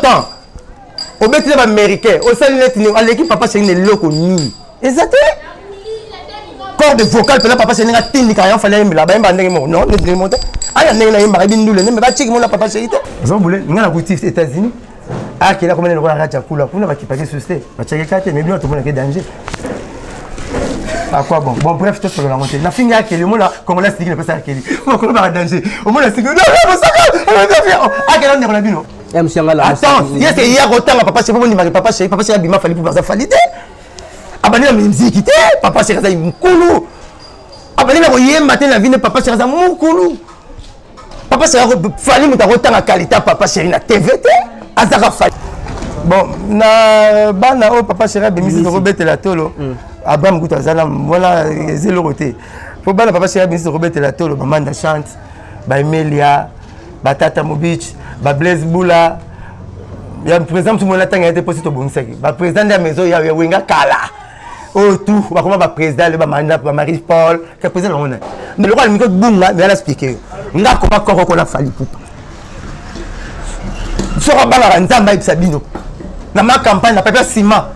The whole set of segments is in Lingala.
temps. Au bête de l'américain, au sein de l'équipe, papa, c'est une loco ni. Exactement. Corps de vocal, papa, c'est une tini, car il fallait me la bain, non, ne démonte. Ah, il y a un mari, nous, mais pas chic, mon papa, c'est ité. Vous voulez, nous, la boutique aux États-Unis. Ah, qui est là, comme elle est à Tchakoula, pour ne pas quitter ce stade. Va checker 4, mais bien, tout le monde est danger. À quoi bon? Bon, bref, tout le monde. La fin, il y a quelqu'un, là, comme on l'a dit, il ne peut pas faire quelqu'un. On ne pas danger. Au moins, la sécurité. Non, non, ça va. Ah, quel est le nom? Attends, il y a hier autant, papa, c'est pas mon numéro, papa, c'est Abima, fallait pour ça, fallait. Abandonner la musique, papa, c'est un Moukoulou. Abandonner la royaume, matin, la vie de papa, c'est un Moukoulou. Papa, c'est un fallait, mais tu as autant la qualité, papa, c'est une TVT. Azara fallait. Bon, na bana o papa chéri bimisi de Robert la tolo. Abraham Goutazala, voilà, c'est le côté. Pour bana papa chéri bimisi de Robert la tolo, Mamanda chante, ba Emilia, ba Tata Mobich, ba Blaise Boula. Il y a président tout le monde a été posé au Bonsek. Ba président de la maison, il y a Wenga Kala. Oh tout, ba comment ba président, ba Manda, ba Marie-Paul, que président on a. Mais le roi le micro boum là, mais elle a expliqué. Nga comment corps qu'on a fallu pour. Sera bala nzamba Sabino. Dans ma campagne, la papa Sima.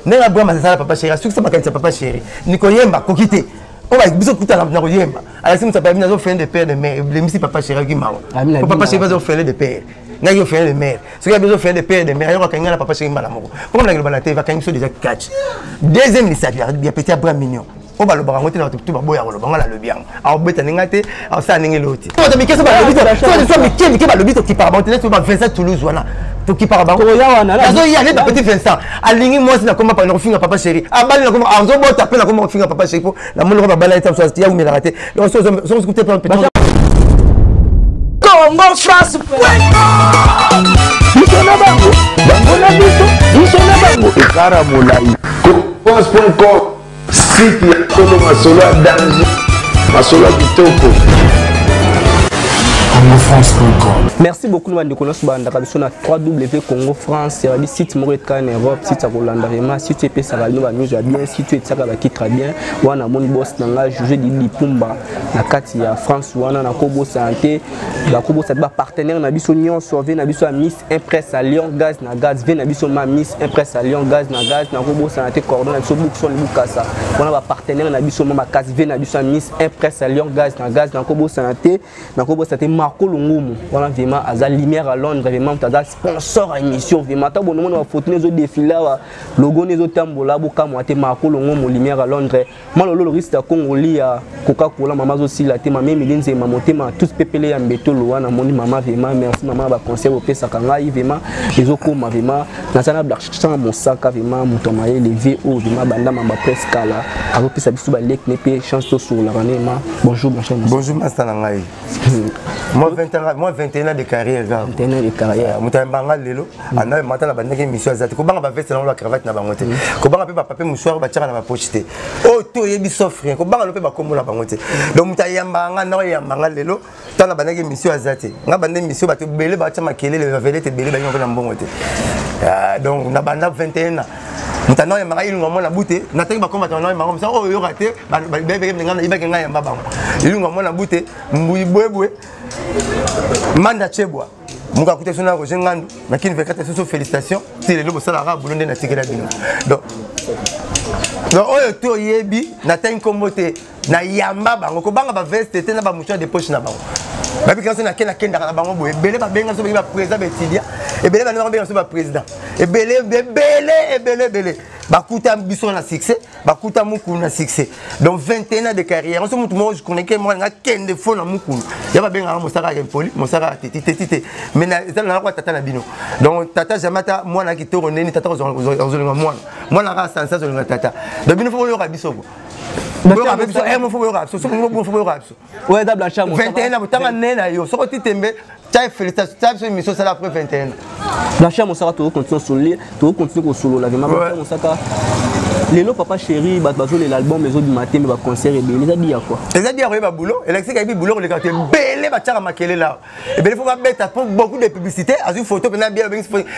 N'est pas bon, ça papa chéri. Sur ça, ma papa chéri. Nicoyemba, coquité. On va bisous couper dans la Nicoyemba. Alors, si nous avons besoin de faire des pères de mère, les missi papa chéri qui m'a. Papa chéri va faire des pères. N'a pas faire des mères. Si vous avez besoin de faire des pères de mère, il y aura quelqu'un papa chéri malamour. Comme la globalité va quand déjà catch. Deuxième, il y a petit Abraham Mignon. On va le barangoter dans tout le boya, on va le bien. Alors, bête n'ingate, alors ça n'ingé l'autre. Toi, tu qu'est-ce que va le bito? Toi, le bito qui part bon, tu vas faire Toulouse, voilà. Tout qui part bon. Toi, il y a des petits Vincent. Aligné moi, c'est comment pas le finger papa chéri. Ah, bah, comment arzo bot taper la comment finger papa chéri. La moule va balayer ça, il y a où me la raté. On se écouter plein de petits. Congo France. Ils sont là-bas. Ils sont là-bas. Et Caramoulaï. France.com. Site ya Tolo Masolo danger. Masolo kitoko. Merci beaucoup nous connaissons banda kabiso na www.Congo France c'est le site Moretan Europe site à Rolanda vraiment si tu es ça va nous news bien si tu es ça va qui très bien wana mon boss nanga juger di Pumba na kati ya France wana na Kobo santé la Kobo ça ba partenaire na biso Nyon sauver na biso Miss Impress à Lyon gaz na gaz vient na biso ma Miss Impress à Lyon gaz na Kobo santé coordonne na biso bookson bukasa wana ba partenaire na biso ma case vient na biso Miss Impress à Lyon gaz na Kobo santé Marco Longomo voilà vraiment à la lumière à Londres vraiment t'as sponsor à émission vraiment t'as bon monde va photo les autres défilés logo les autres tambola boka moi t'es Marco Longomo lumière à Londres moi le risque à Congoli à Coca-Cola maman aussi la thème même il dit maman thème tous pépélé en béton loin à mon maman vraiment merci maman va conseil au pesa kanga vraiment les autres comme vraiment dans ça black champ mon sac vraiment mon tomaye les VO vraiment banda mamba presque là avec ça biso ba lek nepe chance sur la ranema bonjour mon cher bonjour master nangai moi 21 ans de carrière. 21 ans de carrière. Je suis en lelo. Je matin la bande émission azati. Ko banga ba veste na la cravate na bangote. Ko banga pe ba papier mouchoir ba tira na ba pochete. Oh to yebi sofrien. Ko banga lo pe ba kombo la bangote. Donc muta yamba na yamba lelo. Tant la bande émission azati. Nga bande émission ba te belé ba tama kele le velete belé ba yon na mbongote. Donc na bande 21 ans. Maintenant il m'a eu un na bouté na tangi ba combattre na ma comme ça oh yo raté ba bébé ngana ibaki ngaya mbaba il ngamo na bouté mbuyi bwebwe manda chebwa muka kuté sona ko jengandu nakini vekata soso félicitations si le lobo salara bulonde na tikela bino donc oyo to yebi na tangi kombote na yamba bango ko banga ba veste te na ba mouchoir de poche na bango babi kanso na kenda na bango boye belé ba benga so ba président betilia et belé ba na benga so ba président et belé bakuta biso na succès bakuta mukulu na succès donc 21 ans de carrière on se montre moi je connais que moi nga kende fo na mukulu ya ba benga mosaka ya poli mosaka tete mais na kwa tata na bino donc tata jamata moi na kitoro neni tata ozolinga moi na ka sansa ozolinga tata donc bino fo yo ka biso ko Bora biso mo fo yo ka biso so mo fo yo ka biso ouais da blancha 21 ans tanga nena yo so ko titembe tchai félicitations tchai émission ça la après 21 la chambre ça va tout continuer sur lui tout continuer sur la vraiment on saka lelo papa chéri bazo l'album les autres du matin mais ba concert et les a dit quoi les a dit ba boulot et l'exi kabi boulot le quartier belé ba tchara makele là et ben il faut pas mettre pour beaucoup de publicité à une photo pendant bien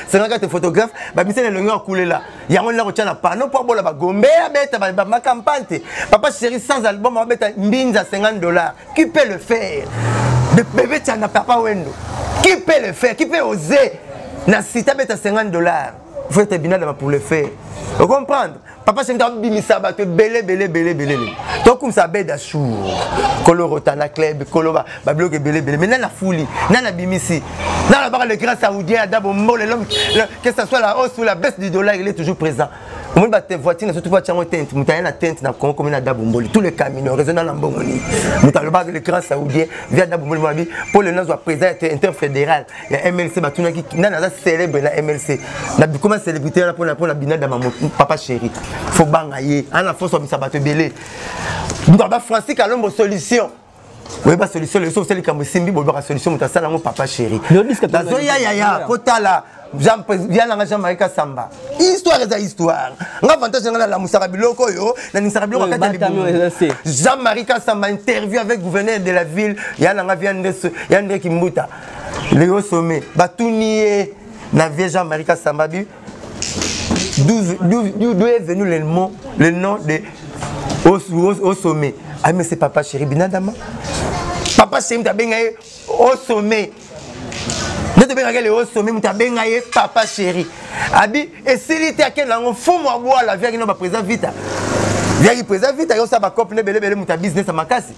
54 photographes ba mise le longueur couler là il y a on là retient panneau pour bola ba gombe beta ba campagne papa chéri sans album on beta mbinza $50 qui peut le faire de bébé tchana papa wendo qui peut le faire qui peut oser na cité beta $50. Faut être bien pour le faire. Vous comprendre? Papa c'est un bimisa bateau belé. Donc comme ça bête d'achour. Colo rotana club, colo ba bloc belé. Maintenant la folie, nana bimisi. Dans la barre le grand saoudien d'abord l'homme que ça soit la hausse ou la baisse du dollar, il est toujours présent. Au moins bah tes voitures surtout voiture en teinte, mutaye la teinte na Congo comme na dabomboli. Tous les camions raisonnant en bongoni. Mutaye le barre le grand saoudien via dabomboli mabi pour le nom soit président interfédéral. Il y a MLC batuna qui nana célèbre la MLC. Na comment célébrité là pour la binada maman papa chéri. Faut bangayer, en la force ça bateau belé. Nous avons Francis à l'homme solution. Oui, pas solution, le sauf celle qui a simbi, bon, solution, mais ça, mon papa chéri. La zoya, kota là, Jean-Marie Samba. Histoire est histoire. L'avantage de la Moussarabiloko, Jean-Marie Samba interview avec le gouverneur de la ville, Yandre Kimbuta. Léo Sommet, Batouni, la vieille Jean-Marie Samba. D'où est venu le nom de au sommet. Ah mais c'est papa chéri Binadama. Papa chéri t'as bien au sommet. Ne te bien au sommet, t'as bien papa chéri. Abi et s'il était à quel endroit faut moi boire la vie qui nous va présenter vite. Viens qui présente vite, ça va copner belé mon business à ma casse.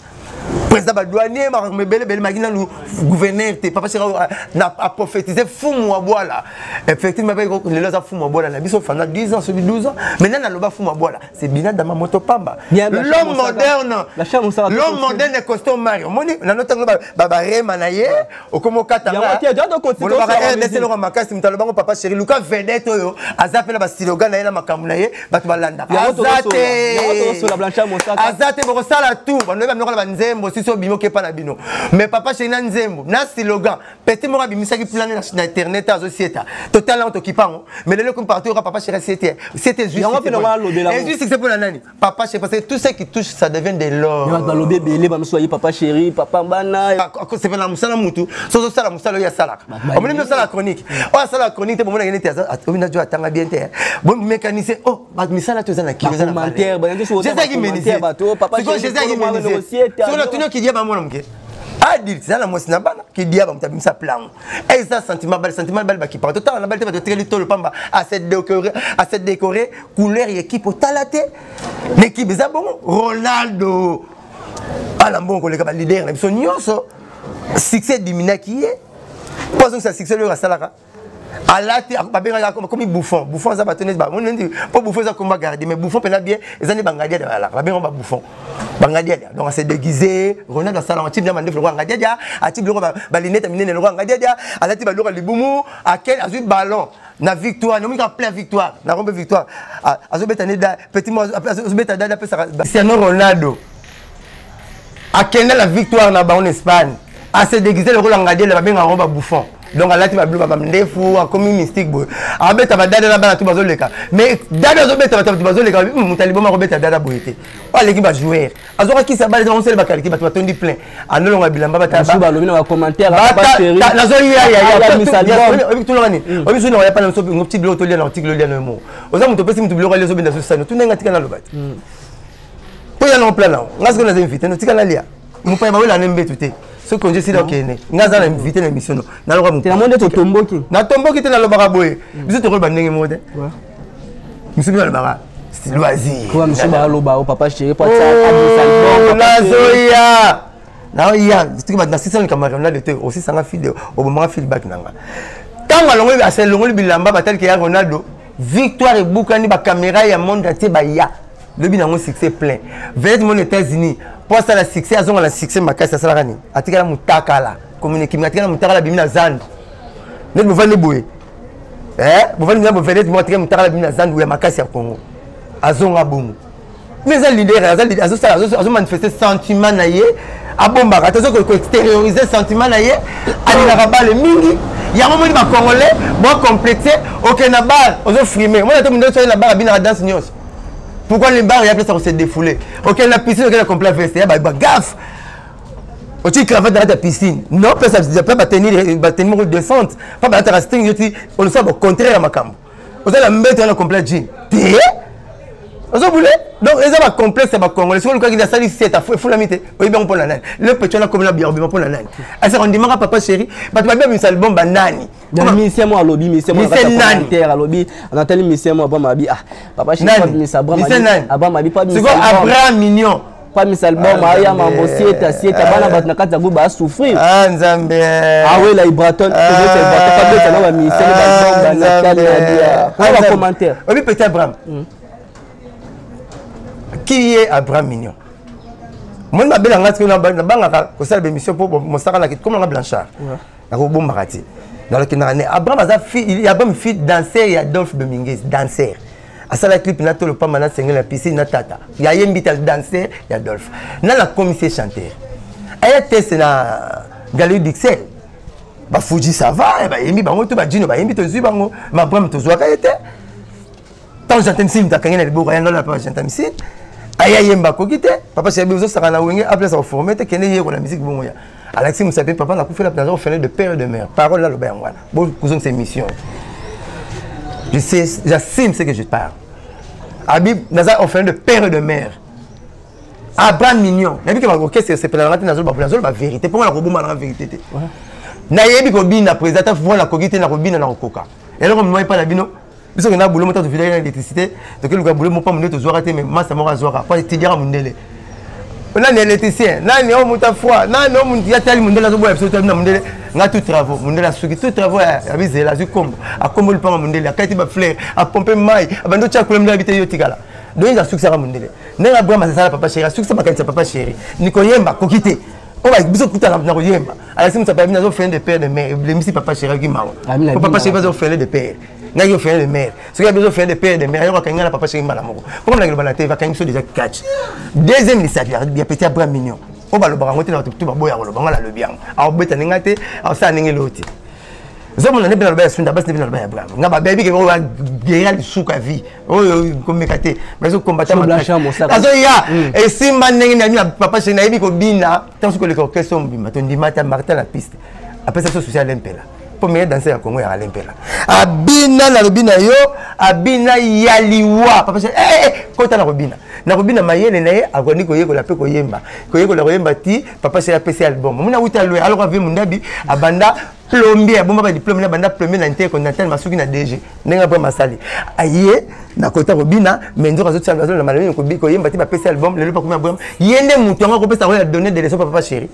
Président douanier mais belé magina le gouverneur papa chéri a prophétisé fou moi boire là. Effectivement les gens fou moi boire là biso fana 10 ans sur 12 ans maintenant na loba fou moi boire là c'est Binadama moto pamba l'homme moderne est costaud Mario moni na nota baba rema na ye okomo katanga c'est le makasi mtalobango papa chéri luka vedette oyo azapela ba slogan na ye na makamu na ye batu balanda azate boko sala tout bano ba mikola banzembo siso bimo ke pa na bino mais papa chéri na nzembo na slogan petit mora bimisaki plan na internet azo sieta total on t'occupango mais le comme partout papa chéri c'était juste et juste c'est pour la nani papa chéri parce que tout ce qui touche ça devient de l'or va dans le bébé ba soyez papa chéri papa bana c'est fait la musala mutu so sala musala ya sala on me dit la chronique la chronique te bon na ngene on a joué tanga bien te bon mécanicien oh ba misala to zana ki zana commentaire ba ndio c'est ça qui me bateau papa chéri c'est ça qui me sur la tenue qui dit ba mona mke adil c'est la moisina bana qui dit ba mtabi sa plan et ça sentiment bal qui part tout temps la balle te très little pamba à cette décorer couleur équipe au talaté l'équipe ça bon Ronaldo ala bon ko le ka leader na son nyonso succès dimina qui est pas que ça succès le rasalaka alati babenga comme Buffon ça batonner ba on dit pas Buffon ça combat garder mais Buffon pena bien ils ont bangadia de la babenga ba Buffon bangadia donc c'est déguisé Ronaldo ça la type demande le bangadia a type le ba linette minene le bangadia alati ba le libumu à quel azu ballon na victoire nous ka plein victoire na rombe victoire azu betane da petit mo azu betane da pesa Cristiano Ronaldo a quel la victoire na ba en Espagne a se déguisé le rôle bangadia le babenga romba Buffon. Donc à la tu vas bleu baba ndefu comme mystique boy abeta badada na bana tu bazoleka mais dada zobeta tu bazoleka mutalibo ma robeta dada boyete pas l'équipe va jouer azoka ki sa balle on sel bakali ki batu tondi plein anolonga bilamba bata ba lobi na commentaire ba chéri na zo ya obi tout longani obi zo na ya pa na so petit bleu to lia na article lia no mo oza muto pesi muto bleu lia zo benda so sana tu nenga tika na lobati po ya no plan na ngasko na invité no tika na lia mu pa ba wela nembe tuté ce que je suis là okene ngaza na invité na émission na loka mutu na monde to tomboki te na lobaka boye biso to ko bandenge mode biso na lobaka c'est loisir quoi monsieur ba loba o papa chéri pas ça na zoya na ya tu ba na sisana kamera na de te aussi sanga vidéo o moment feedback nanga tanga longo ba c'est longo bilamba batel ke ya Ronaldo victoire et boukani ba caméra ya monde entier ba ya le bin nango succès plein vers mon États-Unis pour ça la succès azonga la succès makasi ça la rani atika la mutaka la communiquer atika la mutaka la bimina zand ne me vani boye vous venez me venir moi atika mutaka la bimina zand ya makasi ya Congo azonga bomu mais un leader azo manifester sentiment na ye abomba atazo ko extérioriser sentiment na ye alina rabale mingi ya moment ba congolais bon compléter OK na bar ozo frimer moi to ndo so na bar bina danse nyos. Pourquoi les bars, il y a plus à se défouler? Ok, la piscine, ok, la complète veste, il y a gaffe. Tu cravate dans la piscine. Non, ça ne pas tenir une descente. Pas battre la string, on le sait au contraire à ma camp. Vous avez la mettre dans la complète jean. Vous voulez? Donc les gens complexe à Congolais. Si on dit que ça c'est à fou la mité. Oui bien pour la nani. Le petit là comme la bien pour la nani. Est-ce qu'on dit mara papa chéri, bah tu vas bien un album banani. Monsieur moi lobby, monsieur moi commentaire lobby. On a tellement monsieur moi ma bi ah papa chéri pas monsieur Abraham. Abraham ma bi pas monsieur. C'est quoi Abraham mignon. Pas mis album aya mambo sieta bana bat na kata go ba souffrir ah nzambe ah oui la Ibraton pas beta na ba ministère d'album bana Nadia on va commentaire oui petit Abraham qui est Abraham Mignon moi na bela ngati na banga ko sala émission pour mosaka na comme na Blanchard na ko bomba kati dans le kinane Abraham a fille Abraham fille danseur et Adolphe Dominguez danseur à ça la clip na to le pas mana sengela piscine na tata ya yembita danser ya Adolphe na la commissaire chanteur aya test na Galerie d'Ixelles ba Fuji ça va ba yembi bango to ba Dino ba yembi to zui bango ma Abraham to zwa ka été tant j'entends sim ta kangena le bo ya na pas j'entends sim aya yemba ko kité papa c'est besoin ça na wenge après ça former te kene yeko la musique bongo ya Alexis Moussape papa na ku fait la place au faire de père et de mère parole là le ben voilà bon cousin c'est mission. Je sais, j'assume ce que je parle. Habib Nazar offert de père et de mère. Abraham Mignon. Nabi que ma orchestre c'est la la vérité. Pour moi la robot la vérité. Nayebi ko bina présentateur voir la cogité na robina na koka. Et alors on ne pas la bino. Parce que na boulot moto de filer l'électricité, donc le boulot mo pas mon to zoara mais moi ça m'a zoara pas te dire à mundele. On a l'électricien, na ne o muta foi, na no mun ya tali mundela zo boya absolument na mundele. Nga tout travaux, mundela suki tout travaux ya bizela zu kombo. A kombo le pa mundele, a kati ba fleur, a pomper mai, a bando cha kulem habiter yo tikala. Donc il a succès à mundele. Na Abraham ça papa chéri, succès makati papa chéri. Niko yemba kokité. On va biso kuta na yemba. Alors si ça pas bien zo faire de père de mère, le misi papa chéri qui mawo. Papa chéri va zo faire de père. N'a yo faire de mère. Ce qui a besoin faire de père de mère, yo ka ngala papa chéri malamoko. Comme la globalité va quand déjà catch. Deuxième lissaire, bien petit Abraham Mignon. On va le barangote na tout ba boya lo bangala le bien. A obeta ningate, a sa ningi loti. Zomo na nebina lo ba sunda bas nebina lo ba Abraham. Ngaba baby ke ko wa guerre suka vie. O comme kate, mais so combattre ma Blanchard mon sac. Azo ya et simba ningi na papa chéri na yebi ko bina, tant que le orchestre mbima to ndimata Martin la piste. Après ça social impela. Premier danser à Congo ya lempela. Abina na lobina yo, abina yaliwa. Papa chéri kota na robina. Na robina mayele na ye akoni ko yeko la pe ko yemba. Ko yeko la yemba ti papa chéri PC album. Muna wuta lo alors ave mundabi abanda plombier bomba ba diplôme na banda plombier na intercontinental masuki na DG. Nenga ba masali. Aye na kota robina menzo kazo tsanga na malami ko yemba ti ba PC album lelo pa kuma Abraham. Yende mutu ngo ko pesa ko donner des leçons papa chéri.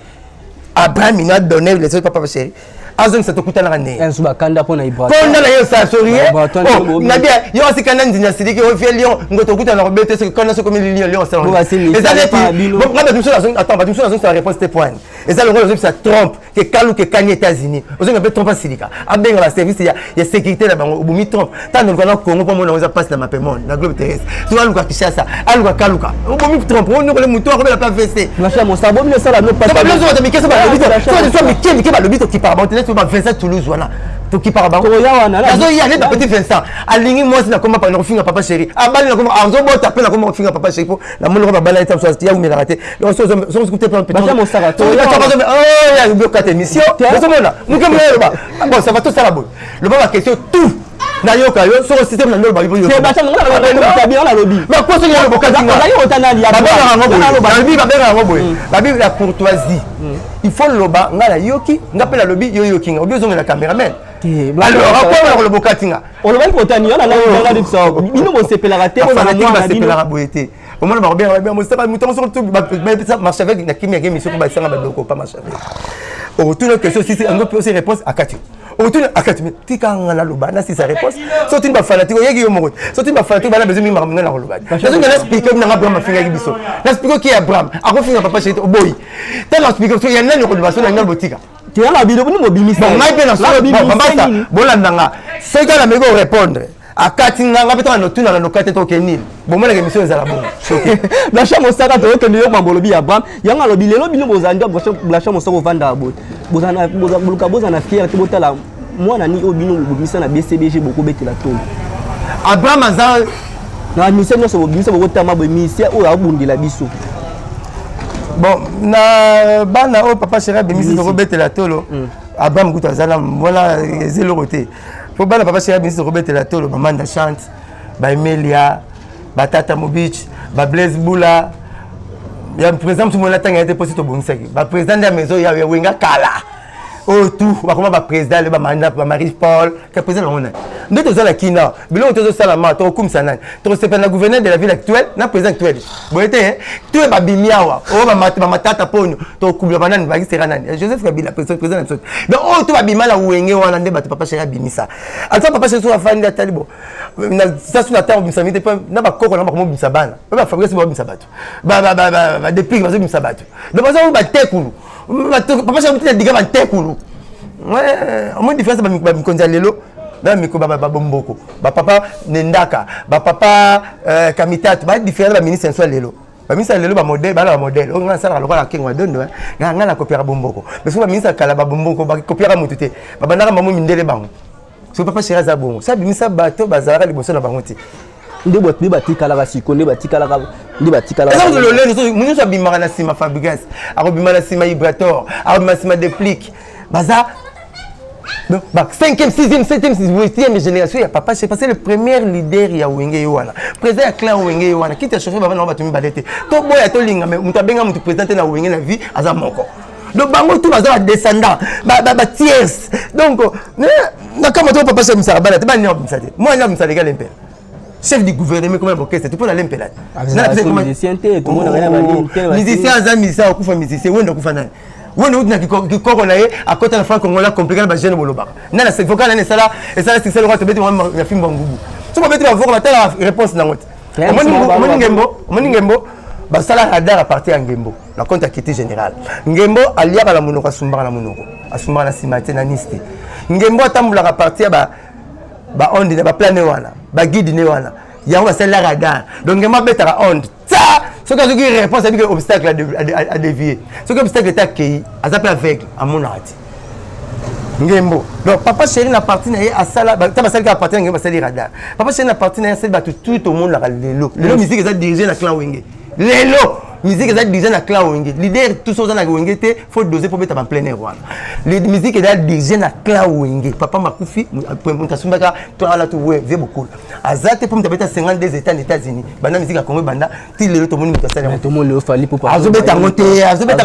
Abraham il a donné les leçons papa chéri. Azon ça te coûte la année. Un suba kanda pona Ibrahim. Pona la yo ça sourire. Oh, Nadia, yo si kana ndina sidiki o fait lion, ngoto kuta na robete ce kana so comme lion ça. Et ça bon quand tu me attends, tu me ça réponse tes points. Et ça le rôle ça trompe que Kalou que Kanye États-Unis. Ozo ngapé trompe silika. Abenga la service ya sécurité là bango bumi trompe. Tant nous kana Congo pour moi on passe na mapement, na globe terrestre. Tu vas luka Kishasa, aluka Kaluka. Bumi trompe, on le mouton on la pas VC. Machin mon sabon le ça la no pas. Ça va besoin de Mickey ça va le bito. Toi Mickey va le bito qui part. Tu vas Vincent Toulouse voilà to qui part bango ya wana azo ya ne petit Vincent alingi moi na koma pa na finga papa chéri abali na koma anzo bota pe na koma finga papa chéri po na molo ba bala eta so ya umela raté donc so écouter plan petit mon sara to ya oh ya yo kate mission so mona muke mo ba bon ça va tout ça la bonne le ba question tout na yoka yo so système na ndo ba yo c'est ba tanga na bien la lobby mais quoi so ya le boka dinga na yo tanali ya ba bi la courtoisie il faut loba ngala yoki ngapela lobby yo yoki nga obizo la caméraman alors quoi le bokatinga on va potani on a la dit ça bino mo sepela raté on va dire sepela boyete au moins ba bien mo sepela mouton sur tout ba ça marche avec na kimia game sur ba sanga ba doko pas marche avec au retour question si on peut aussi réponse à Kati au retour à Kati tika ngala loba na si sa réponse so tin ba fanatique yegi yo mo so tin ba fanatique ba la besoin mi marmona na loba je vais expliquer na Abraham finga ki biso na expliquer qui Abraham ako finga papa chéri boy tel expliquer so ya nani ko baso na ngala botika tu as la vidéo pour nous bimisa bon mai pe na so bamba bolandanga c'est que la mego répondre à Katinga ngapeta no tuna no kate to kenil bon moi la émission ezala bon la chambre saka to ke yo mambolobi Abraham yanga lobi lelo bino bozandi la chambre saka vanda bot bozana boluka bozana fier te botala mwana ni obino bimisa na BCBG boko betela to Abraham azal na mission no so bimisa boko tama bo mission o abundela biso. Bon, na bana o papa chéri bimisi to betela tolo Abraham kuta zala voilà zéro côté. Faut bana papa chéri bimisi to betela tolo maman da chante ba Emelia Batata Mobich, Blaise Boula. Il y a un président qui a été posé au bon sec. Le président de la maison, il y a Wenga Kala. Oh, tout. Le président, le Marie-Paul, le président, nous sommes là qui n'a. Nous sommes Salama, nous sommes Sanan. Nous sommes le gouverneur de la ville actuelle, le président actuel. Vous voyez, tout est Babimiawa. Oh, ma tata Pono, tu as coupé banane, Joseph Kabila, le président absolu. Donc, oh, tout Babima la Wenge, on a des papa chéri Bimisa. Alors, papa chéri, sur la famille de Talibo. Ça, sur la terre, on s'invite pas. On n'a pas encore, on n'a pas comment Bimsabana. On va fabriquer ce bon Bimsabato. Depuis, on va Bimsabato. Donc, on va Tekulu. Papa chéri, on va dire Tekulu. Ouais, au moins différence ba mikonza lelo ba miko ba bomboko ba papa Nendaka ba papa Kamitatu ba différence ba ministre sensuel lelo ba ministre lelo ba modèle ba modèle on nga sala lokola kengwa dondo nga na copier bomboko mais so ba ministre kala ba bomboko ba copier mutute ba bandaka mamu mindele bango so papa chéri za bongo ça bimisa bato bazara liboso na bango ti ndebo batikala ka siko ndebo batikala ka ndebo batikala ça le lelo munyo so bimaka na sima Fabregas akobima na sima Ibrator akobima na sima Deplique baza. 5e, 6e, 7e, 8e génération, il y a papa, c'est passé le premier leader, il y a Wenge Yowana. Président, il y a Clan Wenge Yowana. Qui t'a chauffé, il va me balleter. Tout boy, il y a tout le monde, il présenté dans Wenge la vie, à Zamoko. Donc, bango tout va descendant, tierce. Donc, comme tu papa, c'est Moussa Ballet, moi, je suis un peu. Chef du gouvernement, comment l'orchestre, tu peux aller un peu là. Musicien, tout le monde a rien à dire. Musicien, on a dit à côté de la France, on a compliqué la jeune Moloba. Non, c'est vocal, c'est là, et ça, c'est le roi de la film Bangoubou. Tu peux mettre la réponse dans l'autre. Moningembo, Basala Radar a parti à Ngembo, la compte a quitté général. Ngembo, alia à la Monoko, à Sumba la Monoko, à Sumba la Simate, Naniste. Ngembo, Tamboula a parti à Onde, à Planéwana, à Guide Néwana. Il y a un radar. Donc, Ngembo bête à Onde. Ce que je réponse à l'obstacle à dévier. Ce que l'obstacle est accueilli, à s'appeler avec, à mon art. Ngembo. Donc, papa chéri n'a parti à Sala, tu as qui appartient à Sali Radar. Papa chéri n'a parti à Sala, tout le monde a l'élo. L'élo musique est dirigé à Clan Wenge. L'élo musique est dirigé à Clan Wenge. L'idée, tout ce qui est à Wenge, il faut doser pour mettre en plein air. La musique est dirigée à Clan Wenge. Papa m'a confié, pour me dire que tu as là tout vu beaucoup. Azate pour me dire 52 États des États-Unis. Banda musique a Congo banda, tout le monde tout le monde le fallait pour pas. Azobeta monter, azobeta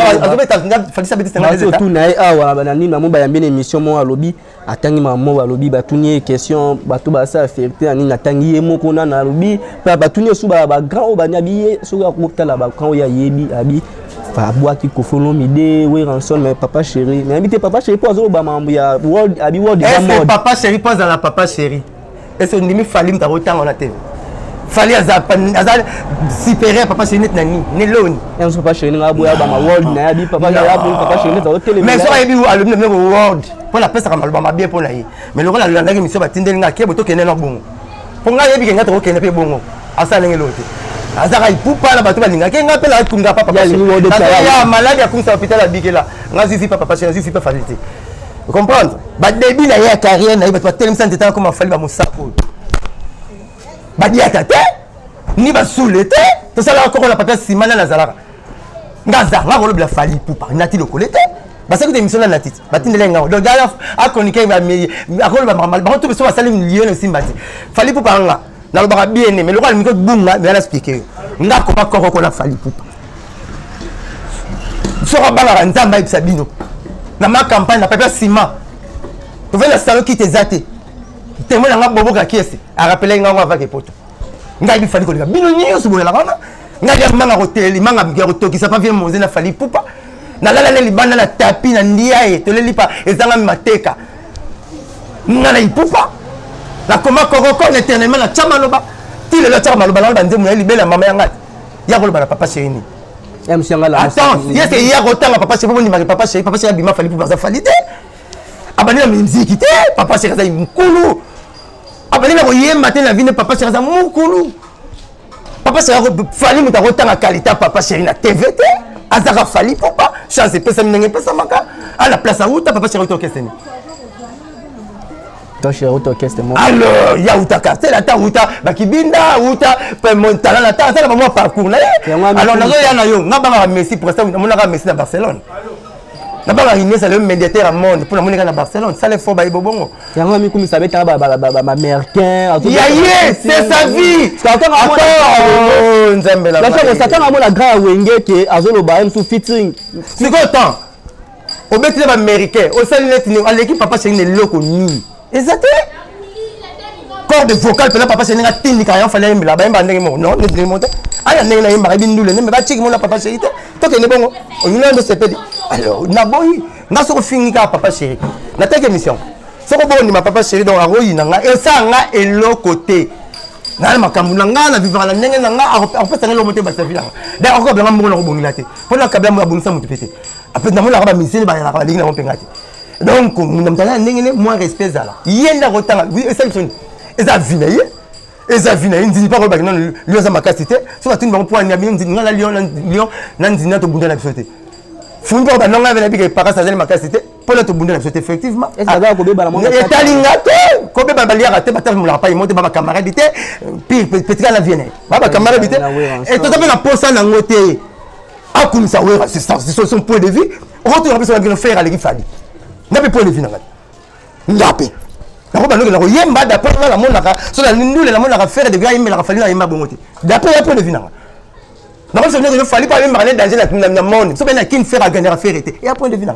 fallait ça betisa ngade tout na awa banani mamu ba yambene émission mo alobi atangi mamu alobi batuni question bato ba sa fierté ani natangi moko na alobi pa batuni su ba grand ba nyabi su ka kokala ba quand ya yebi abi fa boaki ko folo mide we ranson mais papa chéri mais habité papa chéri pour azo ba mamu ya world abi world est mode papa chéri pense dans la papa chéri est ce ndimi falim ta rotang on a télé fallait azal supérieur papa chéri net nani ne loni et papa chéri nga boya ba ma world na abi papa ya papa chéri ta télé mais ça ebi alumni me world pour la pesa kama ba bien pour na yi mais le rôle la ndaki mission ba tindeli nga kebo to kene na bongo pour nga yebi nga to kene pe bongo asala ngelo te azaka ipupa la bato balinga ke nga pela kunga papa ya malade ya kunsa hôpital à Bikela nga zizi papa chéri zizi pas facilité vous comprenez ba début na ya carrière na ba tellement santé tant comme fallait ba musako ba diata te ni ba soulete to sala encore la papa simana na zalaka ngaza nga ko le fali pupa nati le kolete ba sa ko émission na nati ba tindele nga donc d'ailleurs a chroniquer ba me akolo ba mal ba to so ba sali lieu no simbati fali pupa nga na lo ba bien mais le roi miko bunga mais la expliquer nga ko ba ko la fali pupa so ba ba nzamba ibsabino na ma campagne na papa sima to veut la salon qui te zate témoin nga bobo ka kiesi a rappeler nga ngwa va poto nga bi fali ko lika bino nyonso bolela kana nga ya manga hoteli manga bi ko tokisa pa vie moze na fali pupa na lala le libanda na tapi na ndia e to le lipa ezanga mateka nga na ipupa la koma koroko l'éternellement na chama loba ti le chama loba la nzemu ya libela mama yanga ya ko loba papa chéri attends yes il y a rotanga papa chéri ni papa chéri bima fali pupa za fali te abani na musique te papa chéri za mukulu abani na koyemba te na vie papa chéri za mukulu papa chéri fali muta rotanga qualité papa chéri na TV te azaka fali pupa chance pesa minenge pesa maka à la place à uta papa chéri to kesteni to chéri to kesteni alors ya uta cartel ata uta bakibinda uta pe montala na ta ça ba parcours na alors nazo ya na yo ngabanga Messi pour ça monaka Messi na Barcelone na ba réunion ça le médiateur à monde pour la monéga na Barcelone ça les fort ba ibobongo yango mi comme ça beta ba américain c'est sa vie nzembe la ça quand la grand wenge que azolo ba sous fitting c'est quoi temps au bête les américains au sein de l'équipe papa c'est une loko ni exactement corps de vocal pela papa c'est une tindi quand il fallait la ba ndenge mo non ne démonter aya ndenge na yimba bindule ne ba chiki mo la papa c'est to ke ne bongo on nous l'a c'est pédi alors na boyi nga soko fini ka papa chéri na teke émission soko boni ma papa chéri donc aroyi na nga et ça nga elo côté na makambu na nga na vivre la ndenge na nga en fait ça ngelo moté ba sa vie là d'ailleurs encore bien mo na ko bongila te pour na kabla mo ya bongisa mutu pété après na mo la ba misini ba la ba linga mo pengati donc na mtala ndenge ne moins respect zala yenda rotanga oui et ça eza vinaye eza vinaye ndini pas ko ba non lion za makasité so ba tuni ba point ya bien ndini ngala lion na ndini to bunda na bisoté fumbi ba non avec la big para ça zali makasité pour to bunda na bisoté effectivement est-ce que ko be ba la mo et talinga te ko be ba bali ya te ba ta mo la pa monter ba camarade te pire petit la vienne ba camarade te et to ça na posa na ngote akumi sa wera c'est son point de vue retour na besoin de faire à l'équipe fadi n'a pas point de vue na ngape na ko ba no ko yemba d'après la monaka so la ndule la monaka faire de gars yemba la fali na yemba bongote d'après ya point de vue na non je ne fallait pas même parler danger na monde so ben na kin faire à gagner à faire était et à point de vue na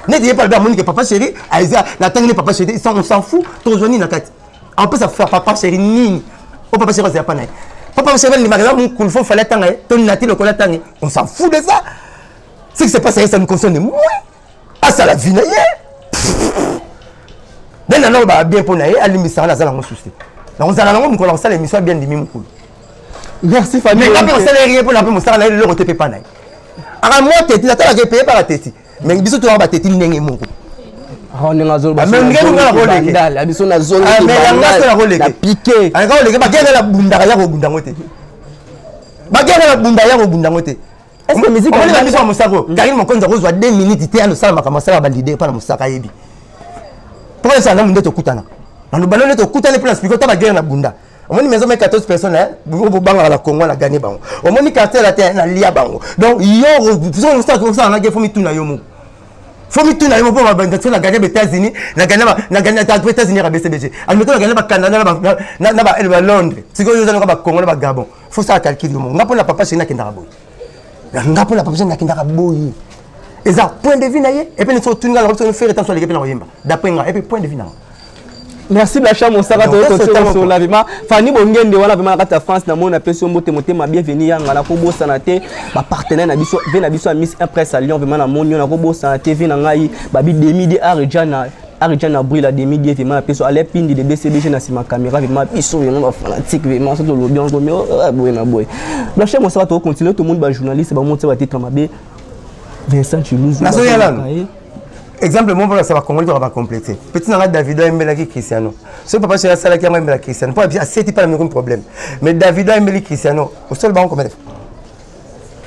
ne dis pas que papa chéri aiza la tangue papa chéri on s'en fout to joni na kati en plus ça faire papa chéri ni au papa chéri c'est pas na papa chéri ni magana mon kun faut fallait tangue ton nati le kola tangue on s'en fout de ça ce qui se passe ça nous concerne moi ah ça la vie na ben non ba bien pour na alimisa na zala ngo souci donc on a ngo ko la ça l'émission bien dimi mukulu. Merci Fanny. Mais quand on s'est rien pour la paix, on s'est rien le retour pas naï. Alors moi tête, la tête est payée par la tête. Mais biso tu vas ba tête n'engé mon. On est azol ba. Mais ngé ngala rolé. La biso na zolo. Mais la rolé. La piqué. Alors rolé ba gena la bunda ya ko bunda ngote. Ba gena la bunda ya ko bunda ngote. Est-ce que musique on est biso musako. Karine mon konza kozwa 2 minutes te ano sala makamasa ba leader pa na musaka yebi. Pour ça na munde to kutana. Na no balone to kutana pour expliquer ta ba gena la bunda. On m'a dit maison mais 14 personnes hein vous banga la Congo la gagner bango on m'a dit quartier la terre na lia bango donc yo on ça comme ça on a fait mi tuna yo mo faut mi tuna yo pour ba la gagner aux États-Unis na gagner aux États-Unis à BCBG al meto la gagner ba Canada na ba Londres si ko yo za ba Congo na ba Gabon faut ça calculer yo mo ngapo la papa chez na kinda boy ngapo la papa chez na kinda boy et ça point de vue na ye et puis nous faut tuna la option faire attention les gars na yemba d'après nga et puis point de vue na. Merci Blacha Monsaka to la vima Fanny Bongende wala vima kata France na mona peso mbote motema bienvenue yanga na ko bosana te ba partenaire na biso ve na biso Miss Impress à Lyon vima na monyo na ko bosana te ve na ngai ba bi demi de Arjana brilla demi de vima peso ale pindi de BCBG na sima caméra vima biso vima fanatique vima so to lo bien ko mais boy na boy Blacha Monsaka to continuer tout le monde ba journaliste ba monter ba titre mabe Vincent Chilouze na so yala exemple mon papa ça va comment il va compléter petit na Davido Mbelaki Cristiano ce papa c'est la salle qui a Mbelaki Cristiano pour bien c'est pas le même problème mais Davido Mbelaki Cristiano au seul banc comme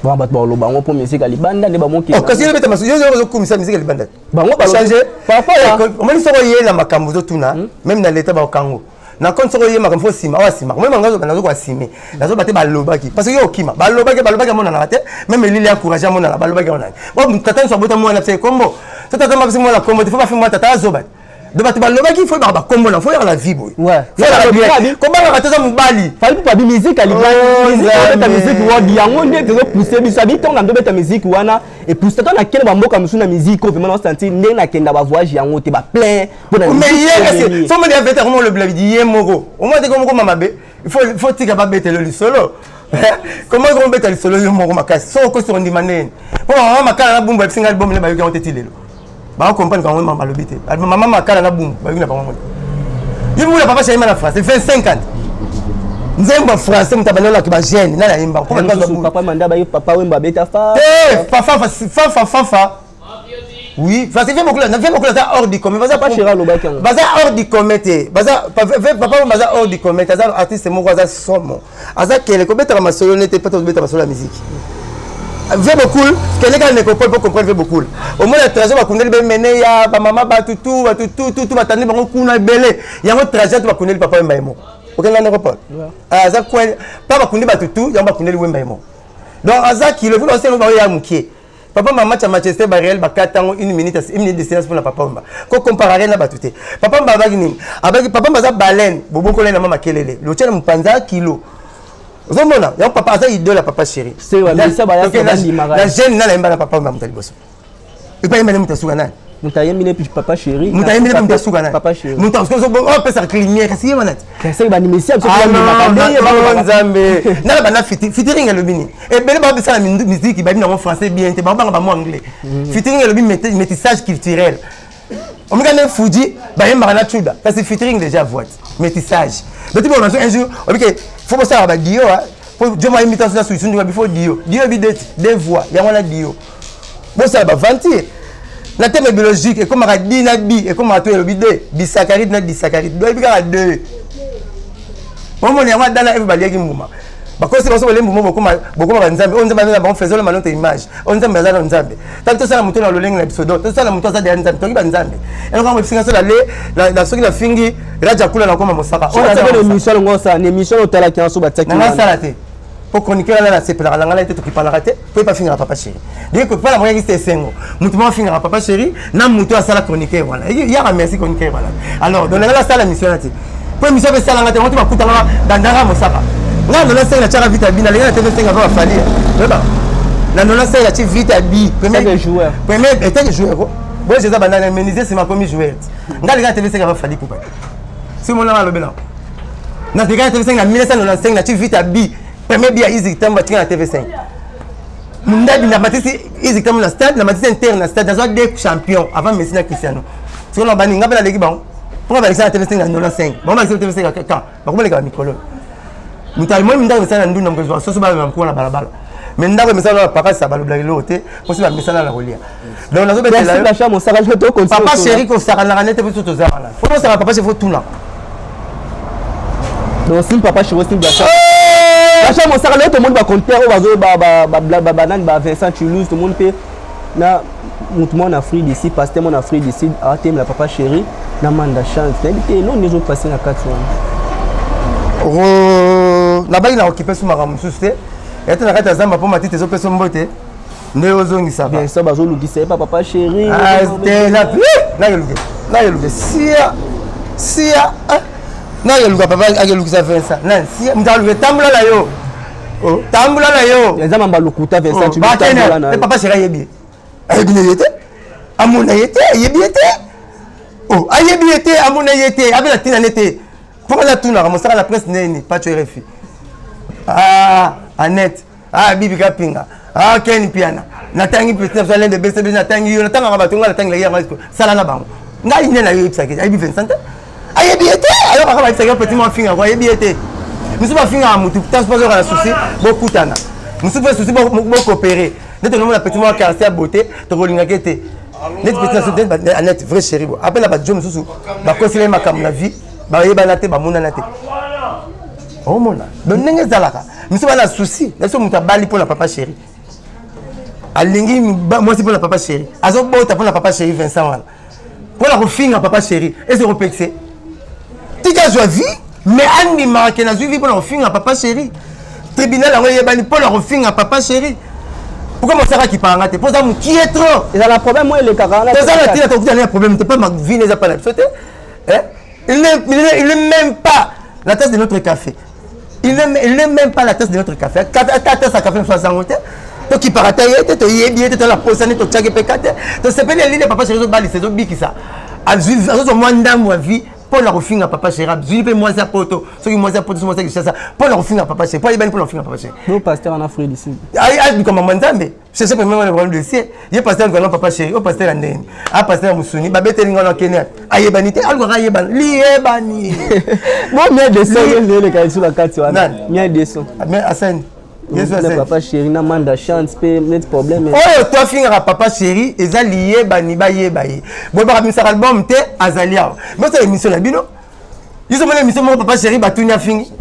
bon bat ba lo bango pour musique ali banda ne ba mon ki parce que il beta yo comme ça musique ali banda bango ba changer papa on m'a dit ça y est la makambo to tuna même dans l'état ba Congo na kon soko yema comme faut sima wa sima même ngazo nazo kwa simi nazo bate ba lobaki parce que yo kima ba lobaki mona na te même lili encourager mona ba lobaki mona bon tata so bota mona c'est combo tata ma bisi mona combo il faut pas faire moi tata zo ba de bate ba lobaki faut ba combo na faut la vie boy ouais faut la vie comment on va tata mubali fallait pas de musique ali banda musique wodi yango nde que pousser biso abi tonga ndo beta musique wana et pousser tata na kele ba mboka musuna musique ko vraiment sentir nde na kenda ba voyage yango te ba plein pour mais hier faut me dire fait comment le blague dit moko au moins comme mama be il faut tika ba bete le solo comment on bete le solo yo moko makasi so ko sur ndimane pour mama makala na bumba single album ne ba yo te tilelo ba comprendre quand maman lobité maman makala na bumba ba yo na ba mo yo mo la papa chez na France fait 50 nzemba français mutabanola ki ba jeune na la yimba ko papa manda ba papa wemba beta fa fa oui parce que fait beaucoup ça hors du commun pas chéra lo ba kango baza hors du commun te baza papa baza hors du commun baza artiste moko baza somo aza kele ko beta ma solo n'était pas to beta ma solo la musique fait beaucoup que les gars ne comprennent pas comprendre fait beaucoup au moins la trajet va connaître ben mener ya ba maman ba tout ba tandi bango kuna belé ya mo trajet va connaître papa mbaimo OK là n'aéroport aza quoi pas va connaître ba tout ya va connaître mbaimo donc aza qui le veut aussi va ya mukie Papa m'a match à Manchester Barriel, 4 ans, 1 minute de séance pour la papa. Quand comparer na batute. Papa m'a bagini. Papa m'a baleine. Bobo kolé na mama kelele. Le tien m'panza kilo. Zomona, ya papa ça idole la papa chéri. C'est vrai, ça va ya la jeune na la papa m'a mutali bosso. Et pas yemele mutasuga na. Mutayemile puis papa chéri. Mutayemile mutasuga na. Papa chéri. Mutasuga so on peut s'arcliner kasi yemana. C'est ba nimesi absolument ba nzambe. Na ba na featuring elobini. Et bele ba bisa la musique ba bina en français bien te ba ba ba anglais. Featuring elobini métissage culturel. On me gagne Fuji, bah il m'a chuda. Ça c'est featuring déjà voix, métissage. Donc tu vois un jour, ok, faut pas ça Dio, faut Dieu m'a invité sur la solution du before Dio. Dio évident des voix, il y a on a Dio. Bon ça va vantir. La thème biologique et comme on a dit na bi et comme on a tout le bidé, bisaccharide na disaccharide. Donc il y a deux. Bon on est en dans la everybody qui mouvement. Parce que c'est le mouvement beaucoup nzambe on nzambe na bon faisons le malon image on nzambe za na nzambe tant ça la moto na loleng na episode tout ça la moto za de nzambe to ki ba nzambe et quand on finga ça la soki la fingi raja kula na koma mosaka on a fait l'émission ngosa l'émission otala ki anso bataki na sala te pour chroniquer là na sepela la ngala te to ki parlera te peut pas finir papa chéri dès que pas la moyen qui c'est sengo mutu mo finir papa chéri na mutu a sala chroniquer voilà il y a merci chroniquer voilà alors donc la sala mission là te pour émission be sala ngate on va kuta dans mosaka. Là, on a fait la charge vite à bi, on a fait la va fallir. Là, on a fait la charge vite à bi. Premier joueur. Premier était joueur. Moi, je sais pas, c'est ma première joueur. On a regardé la va fallir pour pas. C'est mon nom à l'obélant. On a regardé la TV5 en 1995, la charge vite à bi. Premier bi à Easy Tam va tirer la TV5. On a dit la matrice Easy Tam dans stade, la matrice interne dans stade, dans deux champions avant Messi et Cristiano. Si on a banni, on a pas la l'équipe bon. Pourquoi on va la TV5 en 95? Bon, on va la TV5 à quand? Pourquoi les gars Nicolas? Mutalimo minda mesana ndu na mkezo soso ba mko na balabala menda ko mesana papa sa balobla lote posi ba mesana la rolia donc nazo betela la chambre ça va to continuer papa chéri ko saka na nete biso to zala faut ça papa chéri faut tout là donc si papa chéri aussi la chambre ça va tout le monde va compter au bazo ba banane ba Vincent Toulouse tout le monde peut na mutumo en Afrique d'ici pasteur mon Afrique d'ici a thème la papa chéri na manda chance et non nous ont passé na 4 là-bas il a occupé sous ma ramoussé et tu n'arrêtes zamba pour ma tête et opérations beauté ne ozongi ça bien ça bazo luki c'est pas papa chéri ah c'était là il luki sia na il luki papa a luki ça Vincent nan sia m'dalu tambula la yo oh tambula la yo les amamba lokuta Vincent tu tambula na papa chéri yebi yete amuna yete yebi yete oh ayebi yete amuna yete avec la tina nete. Pourquoi la tourne à la presse n'est pas tu RFI? Ah, Annette, ah, Bibi Kapinga, ah, Ken Piana, Natangi Petit, l'un des best sellers, Natangi, Natanga Rabatunga, Natangi, Salana Bang. N'a il n'est la eu, ça qui a eu Vincent. Aïe, biété, alors, on va faire un petit moins finger, voyez, biété. Nous sommes finger à Moutou, transporteur à la souci, beaucoup tana. Nous sommes souci, beaucoup coopérer. Dès que nous avons un petit moins cassé à beauté, tu roules une guette. Net petit, Annette, vrai chéri. Après la bas de Joe, nous sommes, ma conseiller ma cam la vie. Bah il banate bah mon anate oh mon là donc n'engage zalaka nous sommes dans souci nous sommes mutabali pour la papa chéri alingi moi c'est pour la papa chéri azo bota pour la papa chéri Vincent wala pour la refinga papa chéri et se repexer tika joie vie mais andi marqué na suivi pour la refinga papa chéri tribunal la yebani pour la refinga papa chéri pourquoi mon sara qui parle ngate pour ça mon qui est trop il a la problème moi le carana ça la tire tu as un problème t'es pas ma vie n'est pas là sauter hein. Il n'est même pas la tasse de notre café. Il n'est même pas la tasse de notre café. Ta tasse à café 60. Donc il part tailler, tu es bien, tu es la posane, tu as pécate. Tu sais pas les lignes papa chéri bali c'est bi qui ça. À vivre à moins d'âme vie pour la refinga papa chéri. Je peux moi ça poto. Ce qui moi ça poto, moi ça ça. Pour la refinga papa chéri. Pas il pour la refinga papa chéri. Nous pasteur en Afrique d'ici. Aïe comme manzambe. Je sais pas même le problème de ciel. Il pasteur quand papa chéri, au pasteur andeni. Ah pasteur Musuni, ba betelinga na Kenya. Aïe banité, algo aïe ban. Lié bani. Moi mieux de ça les cas sur la carte wana. Mieux de ça. Mais Hassan Yes, papa chéri na manda chance pe net problème. Oh toi finira papa chéri eza lié bani ba yebaye. Bo ba kamisa album te azalia. Mais c'est émission la bino. Ils ont mené émission mon papa chéri batunya fingi.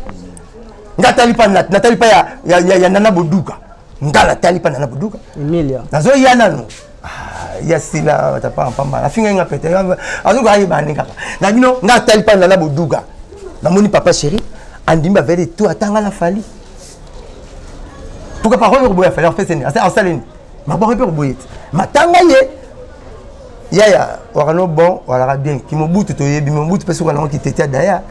Ngatali pa Natali pa ya Nana Boduka. Ngala tali pa Nana Boduka. Emilia. Nazo yana no. Ya sila ta pa pamba. La finga nga pete. Azo ga yebani kaka. Na bino ngatali pa Nana Boduka. Na moni papa chéri andimba vele tout atanga la fali. Pourquoi par contre il fallait faire c'est en saline maboko pe boyete matanga ye yaya wakano bon wala bien ki mobutu to yebi mobutu pe soko na ki tete daya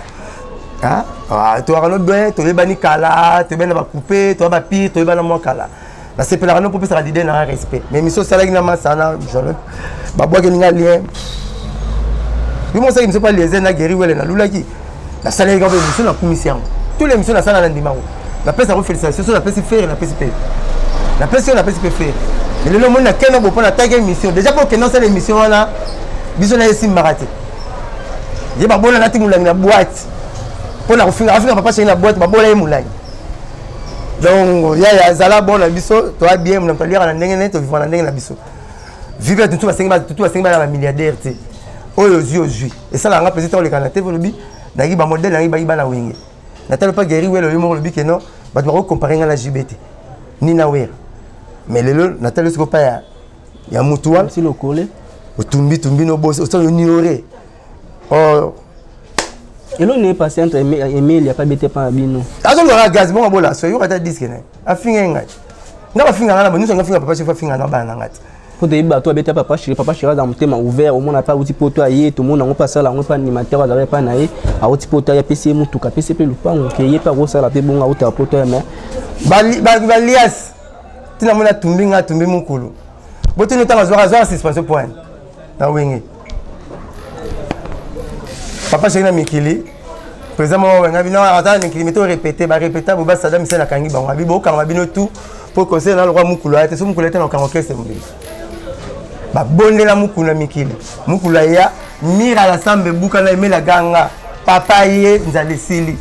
ah to wakano bien to yeba ni kala to bena ba couper to ba pire to yeba na mo kala na c'est pour la no pour ça l'idée na respect mais mission ça là na masana jolo ba boa ke ninga lien bi mo ça qui me pas les na guéri wele na lulaki na sala ga be mission na commission tous les missions na sala na ndima la pesa ko félicitations sur la pesa faire la pesa payer la pesa na pesa faire mais le monde na kena bo pona taguer mission déjà pour que non c'est l'émission là biso na esi marate ye ba bona na timula na boîte pona ko finga afika papa chez na boîte ba bona emulai donc ya zala bona biso to a bien mon employeur na ndenge net to vivre na ndenge na biso vivre tout ba senga ba milliardaire te oyo ozui et ça la nga peut-être le canate volobi na ki ba modèle na ki ba na wenge na tellement pas guéri welo yo mo lobi que non ba to comparer na JBT ni na wera mais lelo na tellement ce ko pa ya mutuwa si le collé otumbi no boss o so ignorer oh et l'on est passé entre Emile il a pas bêté pas bino azo le gaz bon bola so yo kata disque na afinga ngati na ba finga na ba nous on finga papa chef finga na ba na ngati pour te ba to bêté papa chéri dans mon thème ouvert au monde pas outil poto aye tout monde on pas ça là on pas animateur on pas naé a outil poto ya PC mutuka PC pe lupango ke ye pas go ça la pe bon outil poto mais ba lias tina mona tumbinga tumbi mukulu bote no tanga zwa suspension point na wenge papa chéri na mikili président mo wenga bino ata ni kilométre répéter ba répéter bo ba sadam c'est na kangi bango bibo kanga bino tout pour conseiller na le roi mukulu ate so mukulu ate na kango kese mbi ba bondela mukulu na mikili mukulu ya mira la sambe buka na emela ganga papa ye nzale sili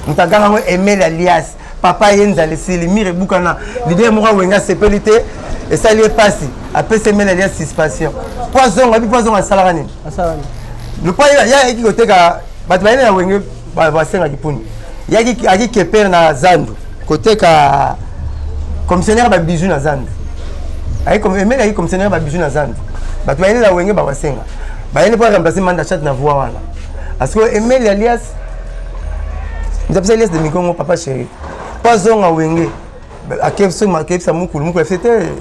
mutaganga mo emela alias papa ye nzale sili mire buka na l'idée mo wenga sepelité et ça lui est passé après c'est emela alias suspension poison abi poison a salagani le point ya ki koteka bat ba na wenge ba senga kipuni ya ki aki keper na zandu koteka commissionnaire ba bijou na zandu ay comme emela ay commissionnaire ba bijou na zandu bat ba na wenge ba senga ba yene pour remplacer manda chat na voix wana parce que emela alias ndapesa alias de mikongo papa chéri poison a wenge akefso ma kefsa mukulu c'était